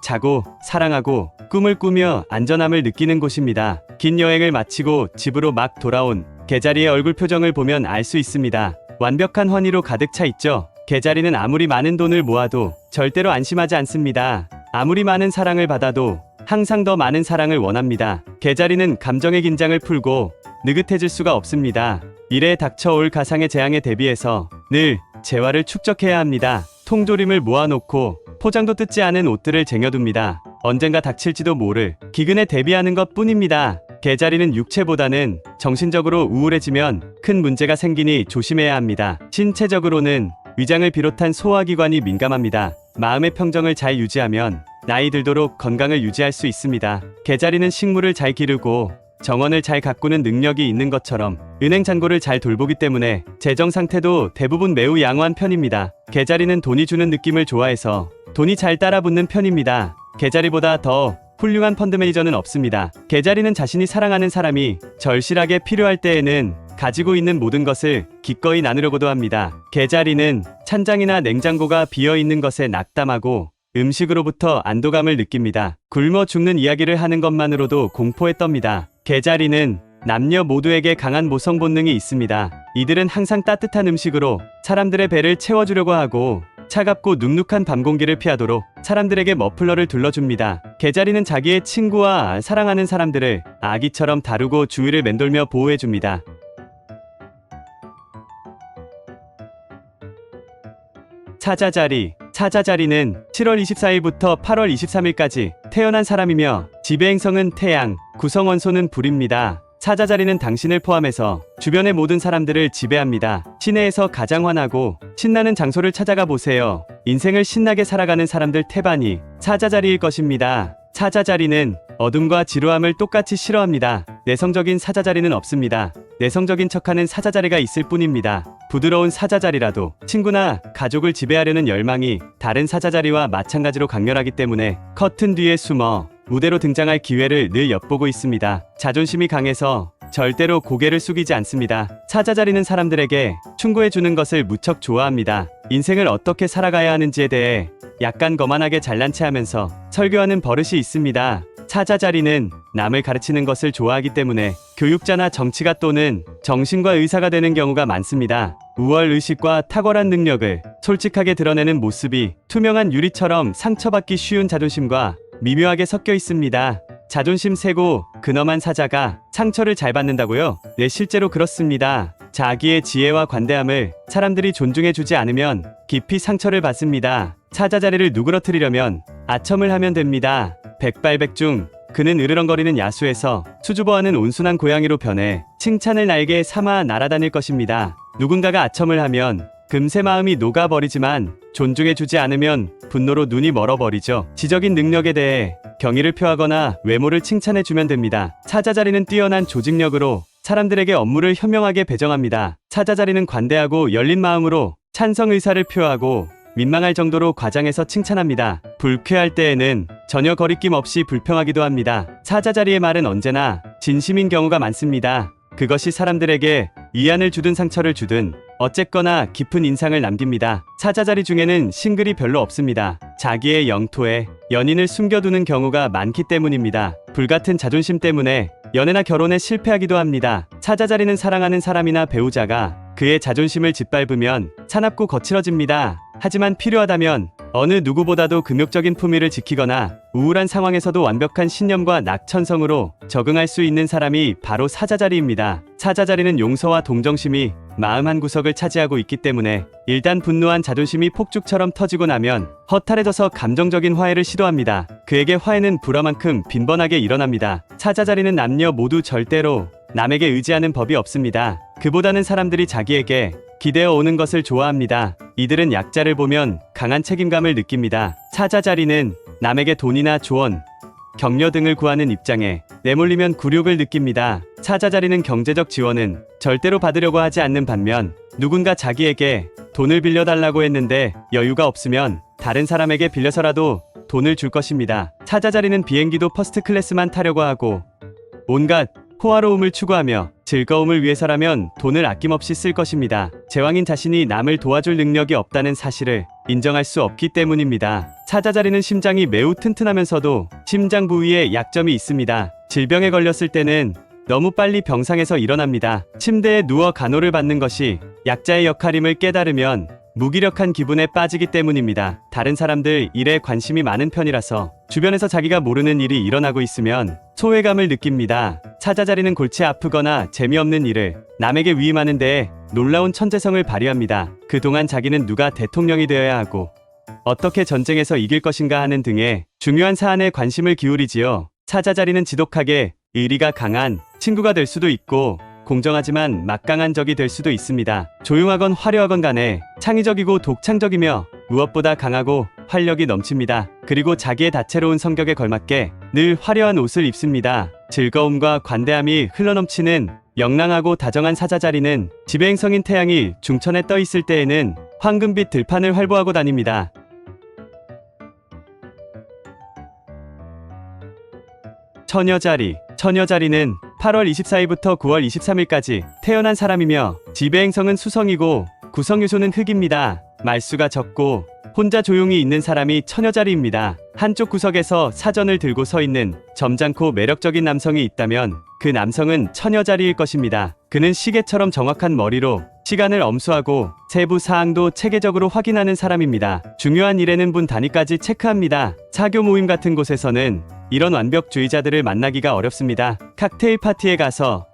자고 사랑하고 꿈을 꾸며 안전함을 느끼는 곳입니다. 긴 여행을 마치고 집으로 막 돌아온 개자리의 얼굴 표정을 보면 알 수 있습니다. 완벽한 환희로 가득 차 있죠. 개자리는 아무리 많은 돈을 모아도 절대로 안심하지 않습니다. 아무리 많은 사랑을 받아도 항상 더 많은 사랑을 원합니다. 개자리는 감정의 긴장을 풀고 느긋해질 수가 없습니다. 일에 닥쳐올 가상의 재앙에 대비해서 늘 재화를 축적해야 합니다. 통조림을 모아놓고 포장도 뜯지 않은 옷들을 쟁여둡니다. 언젠가 닥칠지도 모를 기근에 대비하는 것 뿐입니다. 개자리는 육체보다는 정신적으로 우울해지면 큰 문제가 생기니 조심해야 합니다. 신체적으로는 위장을 비롯한 소화기관이 민감합니다. 마음의 평정을 잘 유지하면 나이 들도록 건강을 유지할 수 있습니다. 개자리는 식물을 잘 기르고 정원을 잘 가꾸는 능력이 있는 것처럼 은행 잔고를 잘 돌보기 때문에 재정 상태도 대부분 매우 양호한 편입니다. 개자리는 돈이 주는 느낌을 좋아해서 돈이 잘 따라붙는 편입니다. 개자리보다 더 훌륭한 펀드 매니저는 없습니다. 개자리는 자신이 사랑하는 사람이 절실하게 필요할 때에는 가지고 있는 모든 것을 기꺼이 나누려고도 합니다. 개자리는 찬장이나 냉장고가 비어있는 것에 낙담하고 음식으로부터 안도감을 느낍니다. 굶어 죽는 이야기를 하는 것만으로도 공포에 떱니다. 개자리는 남녀 모두에게 강한 모성 본능이 있습니다. 이들은 항상 따뜻한 음식으로 사람들의 배를 채워주려고 하고 차갑고 눅눅한 밤 공기를 피하도록 사람들에게 머플러를 둘러줍니다. 개자리는 자기의 친구와 사랑하는 사람들을 아기처럼 다루고 주위를 맴돌며 보호해줍니다. 사자자리. 사자자리는 7월 24일부터 8월 23일까지 태어난 사람이며 지배행성은 태양, 구성원소는 불입니다. 사자자리는 당신을 포함해서 주변의 모든 사람들을 지배합니다. 시내에서 가장 환하고 신나는 장소를 찾아가 보세요. 인생을 신나게 살아가는 사람들 태반이 사자자리일 것입니다. 사자자리는 어둠과 지루함을 똑같이 싫어합니다. 내성적인 사자자리는 없습니다. 내성적인 척하는 사자자리가 있을 뿐입니다. 부드러운 사자자리라도 친구나 가족을 지배하려는 열망이 다른 사자자리와 마찬가지로 강렬하기 때문에 커튼 뒤에 숨어 무대로 등장할 기회를 늘 엿보고 있습니다. 자존심이 강해서 절대로 고개를 숙이지 않습니다. 사자자리는 사람들에게 충고해주는 것을 무척 좋아합니다. 인생을 어떻게 살아가야 하는지에 대해 약간 거만하게 잘난 체 하면서 설교하는 버릇이 있습니다. 사자자리는 남을 가르치는 것을 좋아하기 때문에 교육자나 정치가 또는 정신과 의사가 되는 경우가 많습니다. 우월의식과 탁월한 능력을 솔직하게 드러내는 모습이 투명한 유리처럼 상처받기 쉬운 자존심과 미묘하게 섞여 있습니다. 자존심 세고 근엄한 사자가 상처를 잘 받는다고요? 네, 실제로 그렇습니다. 자기의 지혜와 관대함을 사람들이 존중해주지 않으면 깊이 상처를 받습니다. 사자자리를 누그러뜨리려면 아첨을 하면 됩니다. 백발백중 그는 으르렁거리는 야수에서 수줍어하는 온순한 고양이로 변해 칭찬을 날개에 삼아 날아다닐 것입니다. 누군가가 아첨을 하면 금세 마음이 녹아버리지만 존중해주지 않으면 분노로 눈이 멀어버리죠. 지적인 능력에 대해 경의를 표하거나 외모를 칭찬해주면 됩니다. 사자자리는 뛰어난 조직력으로 사람들에게 업무를 현명하게 배정합니다. 사자자리는 관대하고 열린 마음으로 찬성 의사를 표하고 민망할 정도로 과장해서 칭찬합니다. 불쾌할 때에는 전혀 거리낌 없이 불평하기도 합니다. 사자자리의 말은 언제나 진심인 경우가 많습니다. 그것이 사람들에게 위안을 주든 상처를 주든 어쨌거나 깊은 인상을 남깁니다. 사자자리 중에는 싱글이 별로 없습니다. 자기의 영토에 연인을 숨겨두는 경우가 많기 때문입니다. 불같은 자존심 때문에 연애나 결혼에 실패하기도 합니다. 사자자리는 사랑하는 사람이나 배우자가 그의 자존심을 짓밟으면 사납고 거칠어집니다. 하지만 필요하다면 어느 누구보다도 금욕적인 품위를 지키거나 우울한 상황에서도 완벽한 신념과 낙천성으로 적응할 수 있는 사람이 바로 사자자리입니다. 사자자리는 용서와 동정심이 마음 한구석을 차지하고 있기 때문에 일단 분노한 자존심이 폭죽처럼 터지고 나면 허탈해져서 감정적인 화해를 시도합니다. 그에게 화해는 불화만큼 빈번하게 일어납니다. 사자자리는 남녀 모두 절대로 남에게 의지하는 법이 없습니다. 그보다는 사람들이 자기에게 기대어 오는 것을 좋아합니다. 이들은 약자를 보면 강한 책임감을 느낍니다. 사자자리는 남에게 돈이나 조언, 격려 등을 구하는 입장에 내몰리면 굴욕을 느낍니다. 사자자리는 경제적 지원은 절대로 받으려고 하지 않는 반면 누군가 자기에게 돈을 빌려달라고 했는데 여유가 없으면 다른 사람에게 빌려서라도 돈을 줄 것입니다. 사자자리는 비행기도 퍼스트 클래스만 타려고 하고 온갖 호화로움을 추구하며 즐거움을 위해서라면 돈을 아낌없이 쓸 것입니다. 제왕인 자신이 남을 도와줄 능력이 없다는 사실을 인정할 수 없기 때문입니다. 사자자리는 심장이 매우 튼튼하면서도 심장 부위에 약점이 있습니다. 질병에 걸렸을 때는 너무 빨리 병상에서 일어납니다. 침대에 누워 간호를 받는 것이 약자의 역할임을 깨달으면 무기력한 기분에 빠지기 때문입니다. 다른 사람들 일에 관심이 많은 편이라서 주변에서 자기가 모르는 일이 일어나고 있으면 소외감을 느낍니다. 사자자리는 골치 아프거나 재미없는 일을 남에게 위임하는 데에 놀라운 천재성을 발휘합니다. 그동안 자기는 누가 대통령이 되어야 하고 어떻게 전쟁에서 이길 것인가 하는 등의 중요한 사안에 관심을 기울이지요. 사자자리는 지독하게 의리가 강한 친구가 될 수도 있고 공정하지만 막강한 적이 될 수도 있습니다. 조용하건 화려하건 간에 창의적이고 독창적이며 무엇보다 강하고 활력이 넘칩니다. 그리고 자기의 다채로운 성격에 걸맞게 늘 화려한 옷을 입습니다. 즐거움과 관대함이 흘러넘치는 영랑하고 다정한 사자자리는 지배행성인 태양이 중천에 떠 있을 때에는 황금빛 들판을 활보하고 다닙니다. 처녀자리는 8월 24일부터 9월 23일까지 태어난 사람이며 지배행성은 수성이고 구성유소는 흑입니다. 말수가 적고 혼자 조용히 있는 사람이 처녀자리입니다. 한쪽 구석에서 사전을 들고 서 있는 점잖고 매력적인 남성이 있다면 그 남성은 처녀자리일 것입니다. 그는 시계처럼 정확한 머리로 시간을 엄수하고 세부 사항도 체계적으로 확인하는 사람입니다. 중요한 일에는 분 단위까지 체크합니다. 사교 모임 같은 곳에서는 이런 완벽주의자들을 만나기가 어렵습니다. 칵테일 파티에 가서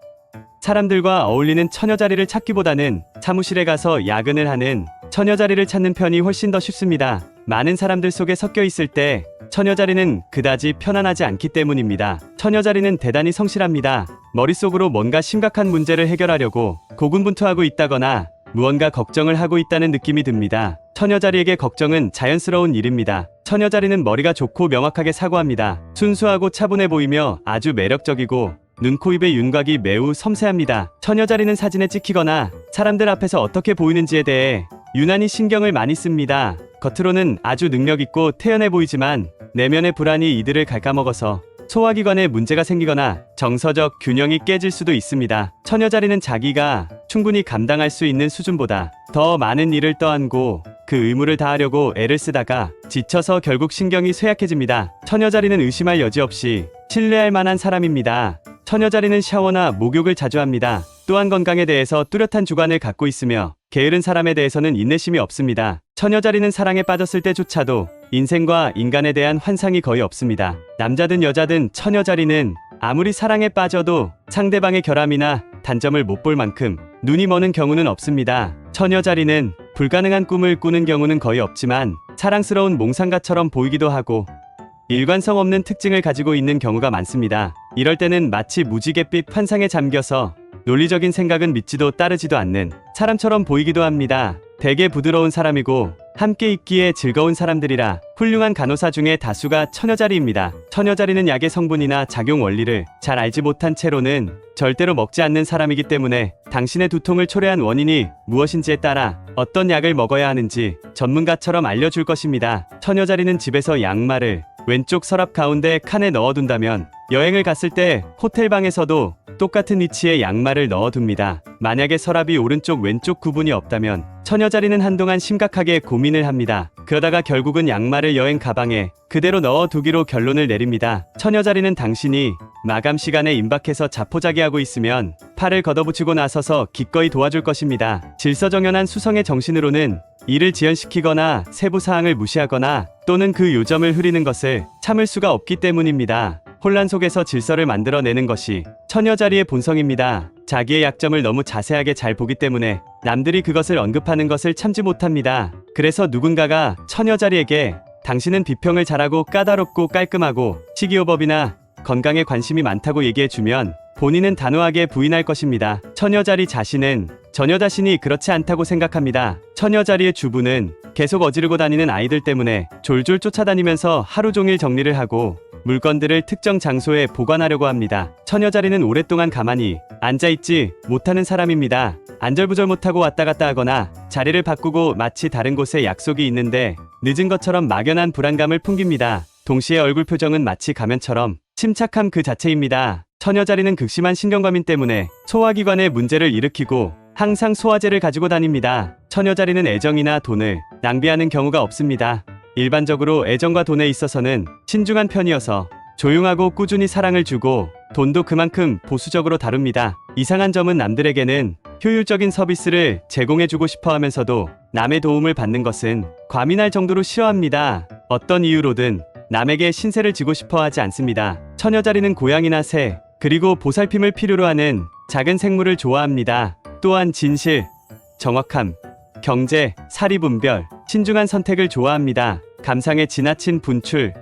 사람들과 어울리는 처녀자리를 찾기보다는 사무실에 가서 야근을 하는 처녀자리를 찾는 편이 훨씬 더 쉽습니다. 많은 사람들 속에 섞여 있을 때 처녀자리는 그다지 편안하지 않기 때문입니다. 처녀자리는 대단히 성실합니다. 머릿속으로 뭔가 심각한 문제를 해결하려고 고군분투하고 있다거나 무언가 걱정을 하고 있다는 느낌이 듭니다. 처녀자리에게 걱정은 자연스러운 일입니다. 처녀자리는 머리가 좋고 명확하게 사고합니다. 순수하고 차분해 보이며 아주 매력적이고 눈, 코, 입의 윤곽이 매우 섬세합니다. 처녀자리는 사진에 찍히거나 사람들 앞에서 어떻게 보이는지에 대해 유난히 신경을 많이 씁니다. 겉으로는 아주 능력있고 태연해 보이지만 내면의 불안이 이들을 갉아먹어서 소화기관에 문제가 생기거나 정서적 균형이 깨질 수도 있습니다. 처녀자리는 자기가 충분히 감당할 수 있는 수준보다 더 많은 일을 떠안고 그 의무를 다하려고 애를 쓰다가 지쳐서 결국 신경이 쇠약해집니다. 처녀자리는 의심할 여지 없이 신뢰할 만한 사람입니다. 처녀자리는 샤워나 목욕을 자주 합니다. 또한 건강에 대해서 뚜렷한 주관을 갖고 있으며 게으른 사람에 대해서는 인내심이 없습니다. 처녀자리는 사랑에 빠졌을 때조차도 인생과 인간에 대한 환상이 거의 없습니다. 남자든 여자든 처녀자리는 아무리 사랑에 빠져도 상대방의 결함이나 단점을 못 볼 만큼 눈이 머는 경우는 없습니다. 처녀 자리는 불가능한 꿈을 꾸는 경우는 거의 없지만 사랑스러운 몽상가처럼 보이기도 하고 일관성 없는 특징을 가지고 있는 경우가 많습니다. 이럴 때는 마치 무지갯빛 환상에 잠겨서 논리적인 생각은 믿지도 따르지도 않는 사람처럼 보이기도 합니다. 되게 부드러운 사람이고 함께 있기에 즐거운 사람들이라 훌륭한 간호사 중에 다수가 처녀자리입니다. 처녀자리는 약의 성분이나 작용 원리를 잘 알지 못한 채로는 절대로 먹지 않는 사람이기 때문에 당신의 두통을 초래한 원인이 무엇인지에 따라 어떤 약을 먹어야 하는지 전문가처럼 알려줄 것입니다. 처녀자리는 집에서 양말을 왼쪽 서랍 가운데 칸에 넣어둔다면 여행을 갔을 때 호텔방에서도 똑같은 위치에 양말을 넣어둡니다. 만약에 서랍이 오른쪽 왼쪽 구분이 없다면 처녀자리는 한동안 심각하게 고민을 합니다. 그러다가 결국은 양말을 여행 가방에 그대로 넣어두기로 결론을 내립니다. 처녀자리는 당신이 마감 시간에 임박해서 자포자기하고 있으면 팔을 걷어붙이고 나서서 기꺼이 도와줄 것입니다. 질서정연한 수성의 정신으로는 일을 지연시키거나 세부사항을 무시하거나 또는 그 요점을 흐리는 것을 참을 수가 없기 때문입니다. 혼란 속에서 질서를 만들어내는 것이 처녀자리의 본성입니다. 자기의 약점을 너무 자세하게 잘 보기 때문에 남들이 그것을 언급하는 것을 참지 못합니다. 그래서 누군가가 처녀자리에게 당신은 비평을 잘하고 까다롭고 깔끔하고 식이요법이나 건강에 관심이 많다고 얘기해주면 본인은 단호하게 부인할 것입니다. 처녀자리 자신은 전혀 자신이 그렇지 않다고 생각합니다. 처녀자리의 주부는 계속 어지르고 다니는 아이들 때문에 졸졸 쫓아다니면서 하루 종일 정리를 하고 물건들을 특정 장소에 보관하려고 합니다. 처녀자리는 오랫동안 가만히 앉아있지 못하는 사람입니다. 안절부절 못하고 왔다 갔다 하거나 자리를 바꾸고 마치 다른 곳에 약속이 있는데 늦은 것처럼 막연한 불안감을 풍깁니다. 동시에 얼굴 표정은 마치 가면처럼 침착함 그 자체입니다. 처녀자리는 극심한 신경과민 때문에 소화기관에 문제를 일으키고 항상 소화제를 가지고 다닙니다. 처녀자리는 애정이나 돈을 낭비하는 경우가 없습니다. 일반적으로 애정과 돈에 있어서는 신중한 편이어서 조용하고 꾸준히 사랑을 주고 돈도 그만큼 보수적으로 다룹니다. 이상한 점은 남들에게는 효율적인 서비스를 제공해주고 싶어 하면서도 남의 도움을 받는 것은 과민할 정도로 싫어합니다. 어떤 이유로든 남에게 신세를 지고 싶어 하지 않습니다. 처녀자리는 고양이나 새, 그리고 보살핌을 필요로 하는 작은 생물을 좋아합니다. 또한 진실, 정확함, 경제, 사리분별, 신중한 선택을 좋아합니다. 감상에 지나친 분출,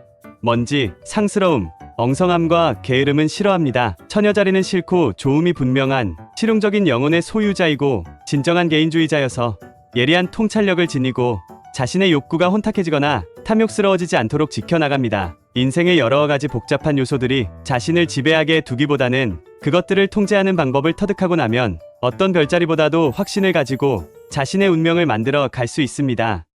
먼지, 상스러움, 엉성함과 게으름은 싫어합니다. 처녀자리는 싫고 좋음이 분명한 실용적인 영혼의 소유자이고 진정한 개인주의자여서 예리한 통찰력을 지니고 자신의 욕구가 혼탁해지거나 탐욕스러워지지 않도록 지켜나갑니다. 인생의 여러 가지 복잡한 요소들이 자신을 지배하게 두기보다는 그것들을 통제하는 방법을 터득하고 나면 어떤 별자리보다도 확신을 가지고 자신의 운명을 만들어 갈 수 있습니다.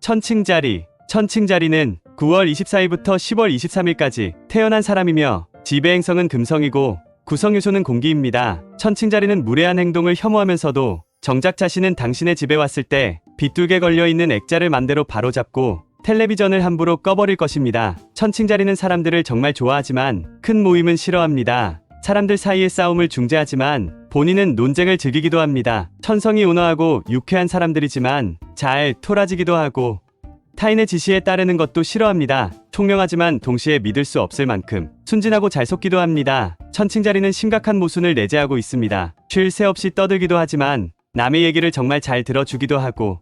천칭자리. 천칭자리는 9월 24일부터 10월 23일까지 태어난 사람이며 지배 행성은 금성이고 구성요소는 공기입니다. 천칭자리는 무례한 행동을 혐오하면서도 정작 자신은 당신의 집에 왔을 때 빗둘게 걸려있는 액자를 맘대로 바로잡고 텔레비전을 함부로 꺼버릴 것입니다. 천칭자리는 사람들을 정말 좋아하지만 큰 모임은 싫어합니다. 사람들 사이의 싸움을 중재하지만 본인은 논쟁을 즐기기도 합니다. 천성이 온화하고 유쾌한 사람들이지만 잘 토라지기도 하고 타인의 지시에 따르는 것도 싫어합니다. 총명하지만 동시에 믿을 수 없을 만큼 순진하고 잘 속기도 합니다. 천칭자리는 심각한 모순을 내재하고 있습니다. 쉴 새 없이 떠들기도 하지만 남의 얘기를 정말 잘 들어주기도 하고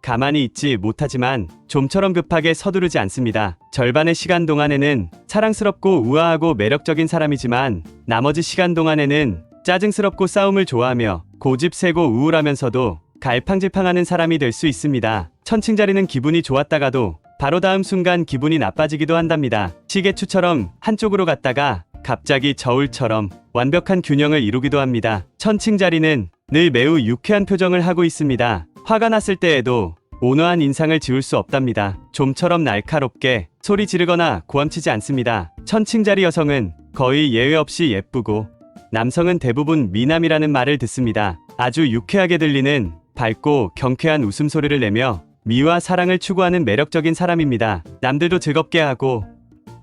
가만히 있지 못하지만 좀처럼 급하게 서두르지 않습니다. 절반의 시간 동안에는 사랑스럽고 우아하고 매력적인 사람이지만 나머지 시간 동안에는 짜증스럽고 싸움을 좋아하며 고집세고 우울하면서도 갈팡질팡하는 사람이 될 수 있습니다. 천칭자리는 기분이 좋았다가도 바로 다음 순간 기분이 나빠지기도 한답니다. 시계추처럼 한쪽으로 갔다가 갑자기 저울처럼 완벽한 균형을 이루기도 합니다. 천칭자리는 늘 매우 유쾌한 표정을 하고 있습니다. 화가 났을 때에도 온화한 인상을 지울 수 없답니다. 좀처럼 날카롭게 소리 지르거나 고함치지 않습니다. 천칭자리 여성은 거의 예외 없이 예쁘고 남성은 대부분 미남이라는 말을 듣습니다. 아주 유쾌하게 들리는 밝고 경쾌한 웃음소리를 내며 미와 사랑을 추구하는 매력적인 사람입니다. 남들도 즐겁게 하고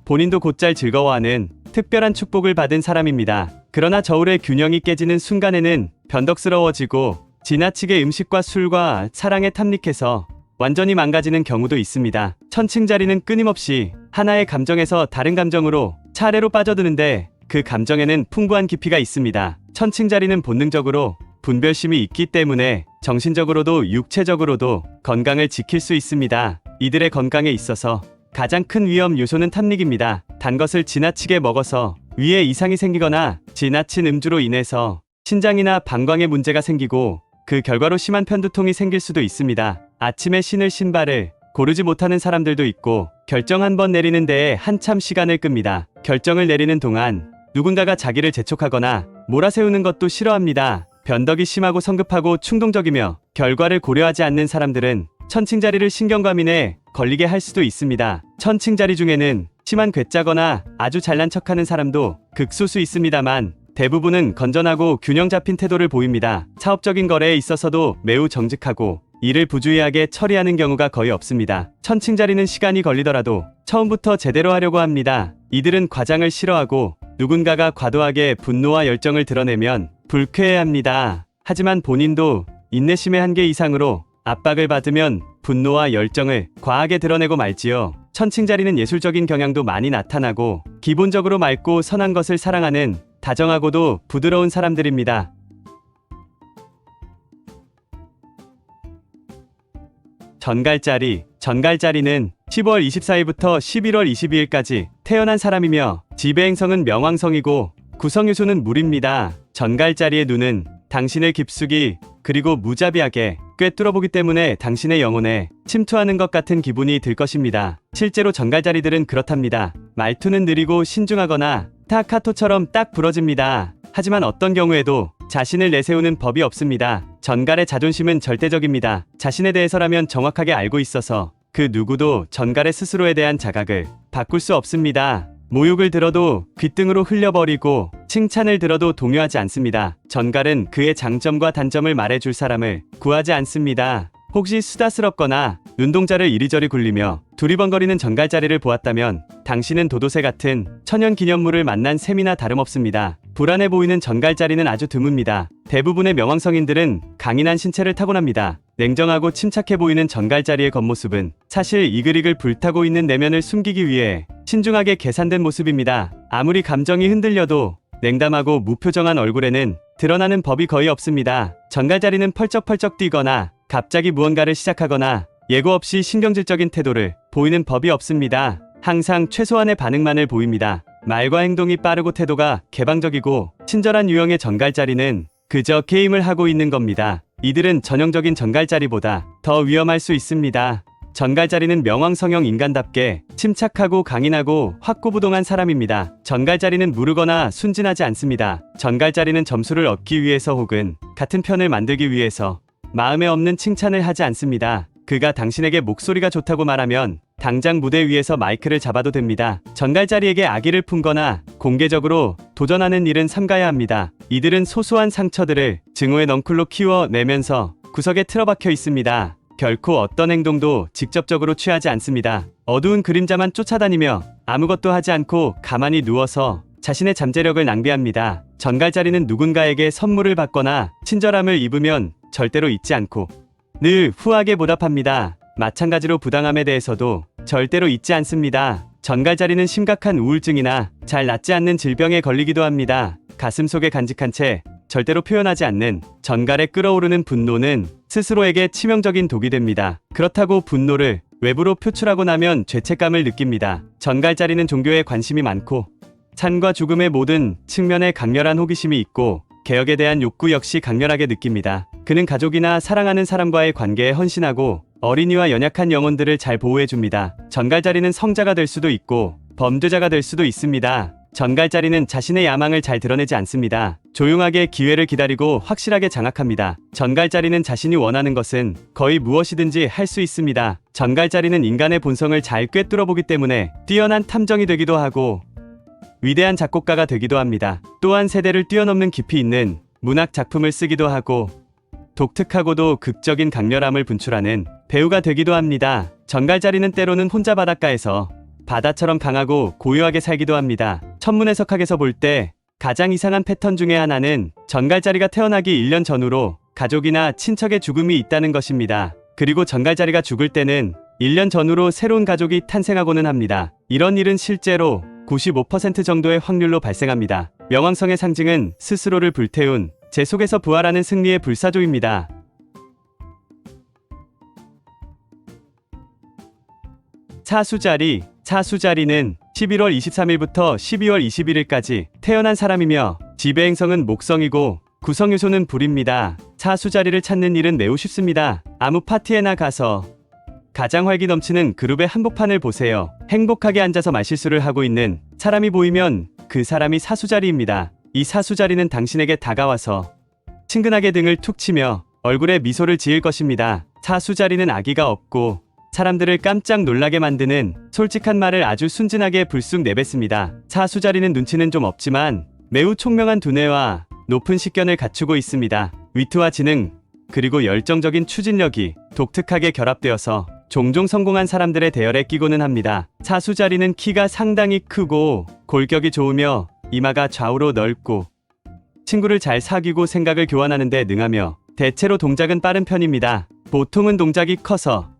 본인도 곧잘 즐거워하는 특별한 축복을 받은 사람입니다. 그러나 저울의 균형이 깨지는 순간에는 변덕스러워지고 지나치게 음식과 술과 사랑에 탐닉해서 완전히 망가지는 경우도 있습니다. 천칭자리는 끊임없이 하나의 감정에서 다른 감정으로 차례로 빠져드는데 그 감정에는 풍부한 깊이가 있습니다. 천칭자리는 본능적으로 분별심이 있기 때문에 정신적으로도 육체적으로도 건강을 지킬 수 있습니다. 이들의 건강에 있어서 가장 큰 위험 요소는 탐닉입니다. 단 것을 지나치게 먹어서 위에 이상이 생기거나 지나친 음주로 인해서 신장이나 방광에 문제가 생기고 그 결과로 심한 편두통이 생길 수도 있습니다. 아침에 신을 신발을 고르지 못하는 사람들도 있고 결정 한 번 내리는 데에 한참 시간을 끕니다. 결정을 내리는 동안 누군가가 자기를 재촉하거나 몰아세우는 것도 싫어합니다. 변덕이 심하고 성급하고 충동적이며 결과를 고려하지 않는 사람들은 천칭자리를 신경과민에 걸리게 할 수도 있습니다. 천칭자리 중에는 심한 괴짜거나 아주 잘난 척하는 사람도 극소수 있습니다만 대부분은 건전하고 균형 잡힌 태도를 보입니다. 사업적인 거래에 있어서도 매우 정직하고 일을 부주의하게 처리하는 경우가 거의 없습니다. 천칭자리는 시간이 걸리더라도 처음부터 제대로 하려고 합니다. 이들은 과장을 싫어하고 누군가가 과도하게 분노와 열정을 드러내면 불쾌해합니다. 하지만 본인도 인내심의 한계 이상으로 압박을 받으면 분노와 열정을 과하게 드러내고 말지요. 천칭자리는 예술적인 경향도 많이 나타나고 기본적으로 맑고 선한 것을 사랑하는 다정하고도 부드러운 사람들입니다. 전갈자리는 10월 24일부터 11월 22일까지 태어난 사람이며 지배행성은 명왕성이고 구성요소는 물입니다. 전갈자리의 눈은 당신을 깊숙이 그리고 무자비하게 꿰뚫어보기 때문에 당신의 영혼에 침투하는 것 같은 기분이 들 것입니다. 실제로 전갈자리들은 그렇답니다. 말투는 느리고 신중하거나 타카토처럼 딱 부러집니다. 하지만 어떤 경우에도 자신을 내세우는 법이 없습니다. 전갈의 자존심은 절대적입니다. 자신에 대해서라면 정확하게 알고 있어서 그 누구도 전갈의 스스로에 대한 자각을 바꿀 수 없습니다. 모욕을 들어도 귓등으로 흘려버리고 칭찬을 들어도 동요하지 않습니다. 전갈은 그의 장점과 단점을 말해줄 사람을 구하지 않습니다. 혹시 수다스럽거나 눈동자를 이리저리 굴리며 두리번거리는 전갈자리를 보았다면 당신은 도도새 같은 천연기념물을 만난 셈이나 다름없습니다. 불안해 보이는 전갈자리는 아주 드뭅니다. 대부분의 명왕성인들은 강인한 신체를 타고납니다. 냉정하고 침착해 보이는 전갈자리의 겉모습은 사실 이글이글 불타고 있는 내면을 숨기기 위해 신중하게 계산된 모습입니다. 아무리 감정이 흔들려도 냉담하고 무표정한 얼굴에는 드러나는 법이 거의 없습니다. 전갈자리는 펄쩍펄쩍 뛰거나 갑자기 무언가를 시작하거나 예고 없이 신경질적인 태도를 보이는 법이 없습니다. 항상 최소한의 반응만을 보입니다. 말과 행동이 빠르고 태도가 개방적이고 친절한 유형의 전갈자리는 그저 게임을 하고 있는 겁니다. 이들은 전형적인 전갈자리보다 더 위험할 수 있습니다. 전갈자리는 명왕성형 인간답게 침착하고 강인하고 확고부동한 사람입니다. 전갈자리는 무르거나 순진하지 않습니다. 전갈자리는 점수를 얻기 위해서 혹은 같은 편을 만들기 위해서 마음에 없는 칭찬을 하지 않습니다. 그가 당신에게 목소리가 좋다고 말하면 당장 무대 위에서 마이크를 잡아도 됩니다. 전갈자리에게 악의를 품거나 공개적으로 도전하는 일은 삼가야 합니다. 이들은 소소한 상처들을 증오의 넝쿨로 키워내면서 구석에 틀어박혀 있습니다. 결코 어떤 행동도 직접적으로 취하지 않습니다. 어두운 그림자만 쫓아다니며 아무것도 하지 않고 가만히 누워서 자신의 잠재력을 낭비합니다. 전갈자리는 누군가에게 선물을 받거나 친절함을 입으면 절대로 잊지 않고 늘 후하게 보답합니다. 마찬가지로 부당함에 대해서도 절대로 잊지 않습니다. 전갈자리는 심각한 우울증이나 잘 낫지 않는 질병에 걸리기도 합니다. 가슴속에 간직한 채 절대로 표현하지 않는 전갈에 끓어오르는 분노는 스스로에게 치명적인 독이 됩니다. 그렇다고 분노를 외부로 표출하고 나면 죄책감을 느낍니다. 전갈자리는 종교에 관심이 많고 삶과 죽음의 모든 측면에 강렬한 호기심이 있고 개혁에 대한 욕구 역시 강렬하게 느낍니다. 그는 가족이나 사랑하는 사람과의 관계에 헌신하고 어린이와 연약한 영혼들을 잘 보호해줍니다. 전갈자리는 성자가 될 수도 있고 범죄자가 될 수도 있습니다. 전갈자리는 자신의 야망을 잘 드러내지 않습니다. 조용하게 기회를 기다리고 확실하게 장악합니다. 전갈자리는 자신이 원하는 것은 거의 무엇이든지 할 수 있습니다. 전갈자리는 인간의 본성을 잘 꿰뚫어보기 때문에 뛰어난 탐정이 되기도 하고 위대한 작곡가가 되기도 합니다. 또한 세대를 뛰어넘는 깊이 있는 문학 작품을 쓰기도 하고 독특하고도 극적인 강렬함을 분출하는 배우가 되기도 합니다. 전갈자리는 때로는 혼자 바닷가에서 바다처럼 강하고 고요하게 살기도 합니다. 천문해석학에서 볼 때 가장 이상한 패턴 중에 하나는 전갈자리가 태어나기 1년 전후로 가족이나 친척의 죽음이 있다는 것입니다. 그리고 전갈자리가 죽을 때는 1년 전후로 새로운 가족이 탄생하고는 합니다. 이런 일은 실제로 95% 정도의 확률로 발생합니다. 명왕성의 상징은 스스로를 불태운 제 속에서 부활하는 승리의 불사조입니다. 사수자리는 11월 23일부터 12월 21일까지 태어난 사람이며 지배행성은 목성이고 구성요소는 불입니다. 사수자리를 찾는 일은 매우 쉽습니다. 아무 파티에나 가서 가장 활기 넘치는 그룹의 한복판을 보세요. 행복하게 앉아서 말실수를 하고 있는 사람이 보이면 그 사람이 사수자리입니다. 이 사수자리는 당신에게 다가와서 친근하게 등을 툭 치며 얼굴에 미소를 지을 것입니다. 사수자리는 악의가 없고 사람들을 깜짝 놀라게 만드는 솔직한 말을 아주 순진하게 불쑥 내뱉습니다. 사수자리는 눈치는 좀 없지만 매우 총명한 두뇌와 높은 식견을 갖추고 있습니다. 위트와 지능, 그리고 열정적인 추진력이 독특하게 결합되어서 종종 성공한 사람들의 대열에 끼고는 합니다. 사수자리는 키가 상당히 크고 골격이 좋으며 이마가 좌우로 넓고 친구를 잘 사귀고 생각을 교환하는 데 능하며 대체로 동작은 빠른 편입니다. 보통은 동작이 커서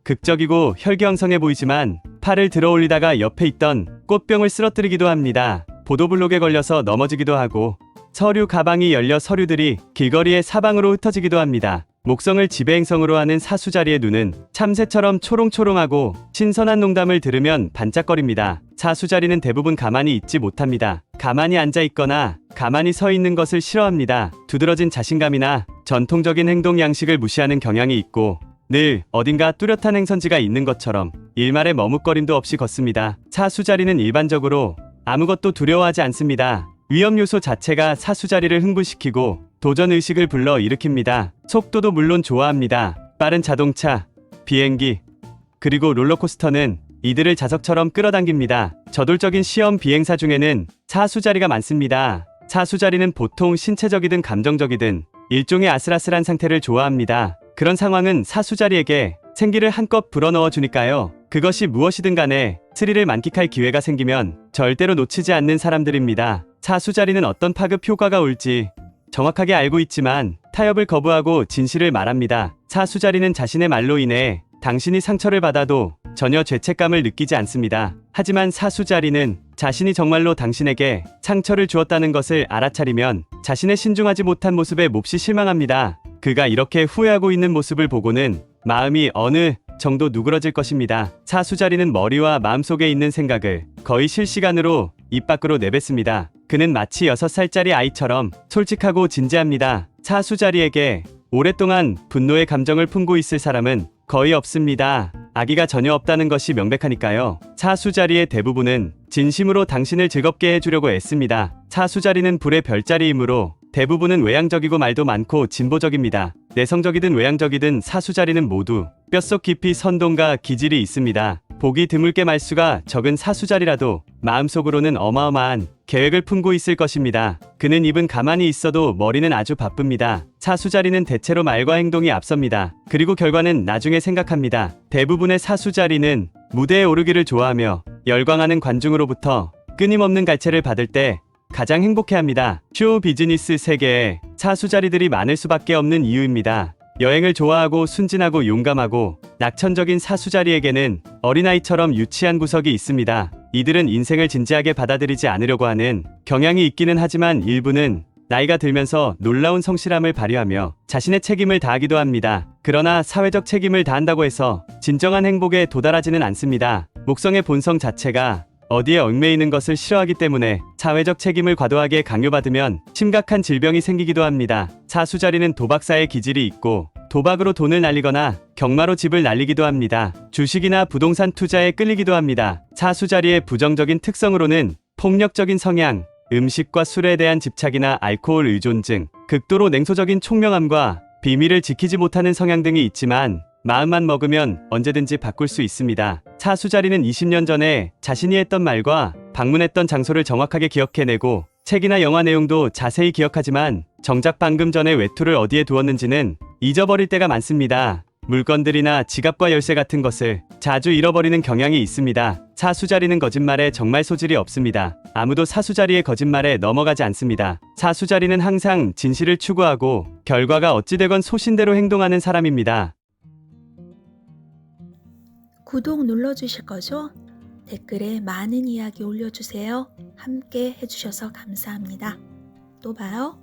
극적이고 혈기왕성해 보이지만 팔을 들어 올리다가 옆에 있던 꽃병을 쓰러뜨리기도 합니다. 보도블록에 걸려서 넘어지기도 하고 서류 가방이 열려 서류들이 길거리에 사방으로 흩어지기도 합니다. 목성을 지배행성으로 하는 사수자리의 눈은 참새처럼 초롱초롱하고 신선한 농담을 들으면 반짝거립니다. 사수자리는 대부분 가만히 있지 못합니다. 가만히 앉아 있거나 가만히 서 있는 것을 싫어합니다. 두드러진 자신감이나 전통적인 행동 양식을 무시하는 경향이 있고 늘 어딘가 뚜렷한 행선지가 있는 것처럼 일말의 머뭇거림도 없이 걷습니다. 사수자리는 일반적으로 아무것도 두려워하지 않습니다. 위험 요소 자체가 사수자리를 흥분시키고 도전의식을 불러 일으킵니다. 속도도 물론 좋아합니다. 빠른 자동차, 비행기, 그리고 롤러코스터는 이들을 자석처럼 끌어당깁니다. 저돌적인 시험 비행사 중에는 사수자리가 많습니다. 사수자리는 보통 신체적이든 감정적이든 일종의 아슬아슬한 상태를 좋아합니다. 그런 상황은 사수자리에게 생기를 한껏 불어넣어 주니까요. 그것이 무엇이든 간에 스릴을 만끽할 기회가 생기면 절대로 놓치지 않는 사람들입니다. 사수자리는 어떤 파급 효과가 올지 정확하게 알고 있지만 타협을 거부하고 진실을 말합니다. 사수자리는 자신의 말로 인해 당신이 상처를 받아도 전혀 죄책감을 느끼지 않습니다. 하지만 사수자리는 자신이 정말로 당신에게 상처를 주었다는 것을 알아차리면 자신의 신중하지 못한 모습에 몹시 실망합니다. 그가 이렇게 후회하고 있는 모습을 보고는 마음이 어느 정도 누그러질 것입니다. 사수자리는 머리와 마음속에 있는 생각을 거의 실시간으로 입 밖으로 내뱉습니다. 그는 마치 6살짜리 아이처럼 솔직하고 진지합니다. 사수자리에게 오랫동안 분노의 감정을 품고 있을 사람은 거의 없습니다. 악의가 전혀 없다는 것이 명백하니까요. 사수자리의 대부분은 진심으로 당신을 즐겁게 해주려고 애씁니다. 사수자리는 불의 별자리이므로 대부분은 외향적이고 말도 많고 진보적입니다. 내성적이든 외향적이든 사수자리는 모두 뼛속 깊이 선동과 기질이 있습니다. 보기 드물게 말수가 적은 사수자리라도 마음속으로는 어마어마한 계획을 품고 있을 것입니다. 그는 입은 가만히 있어도 머리는 아주 바쁩니다. 사수자리는 대체로 말과 행동이 앞섭니다. 그리고 결과는 나중에 생각합니다. 대부분의 사수자리는 무대에 오르기를 좋아하며 열광하는 관중으로부터 끊임없는 갈채를 받을 때 가장 행복해합니다. 쇼 비즈니스 세계에 사수자리들이 많을 수밖에 없는 이유입니다. 여행을 좋아하고 순진하고 용감하고 낙천적인 사수자리에게는 어린아이처럼 유치한 구석이 있습니다. 이들은 인생을 진지하게 받아들이지 않으려고 하는 경향이 있기는 하지만 일부는 나이가 들면서 놀라운 성실함을 발휘하며 자신의 책임을 다하기도 합니다. 그러나 사회적 책임을 다한다고 해서 진정한 행복에 도달하지는 않습니다. 목성의 본성 자체가 어디에 얽매이는 것을 싫어하기 때문에 사회적 책임을 과도하게 강요받으면 심각한 질병이 생기기도 합니다. 사수자리는 도박사의 기질이 있고 도박으로 돈을 날리거나 경마로 집을 날리기도 합니다. 주식이나 부동산 투자에 끌리기도 합니다. 사수자리의 부정적인 특성으로는 폭력적인 성향, 음식과 술에 대한 집착이나 알코올 의존증, 극도로 냉소적인 총명함과 비밀을 지키지 못하는 성향 등이 있지만 마음만 먹으면 언제든지 바꿀 수 있습니다. 사수자리는 20년 전에 자신이 했던 말과 방문했던 장소를 정확하게 기억해내고 책이나 영화 내용도 자세히 기억하지만 정작 방금 전에 외투를 어디에 두었는지는 잊어버릴 때가 많습니다. 물건들이나 지갑과 열쇠 같은 것을 자주 잃어버리는 경향이 있습니다. 사수자리는 거짓말에 정말 소질이 없습니다. 아무도 사수자리의 거짓말에 넘어가지 않습니다. 사수자리는 항상 진실을 추구하고 결과가 어찌되건 소신대로 행동하는 사람입니다. 구독 눌러주실 거죠? 댓글에 많은 이야기 올려주세요. 함께 해주셔서 감사합니다. 또 봐요.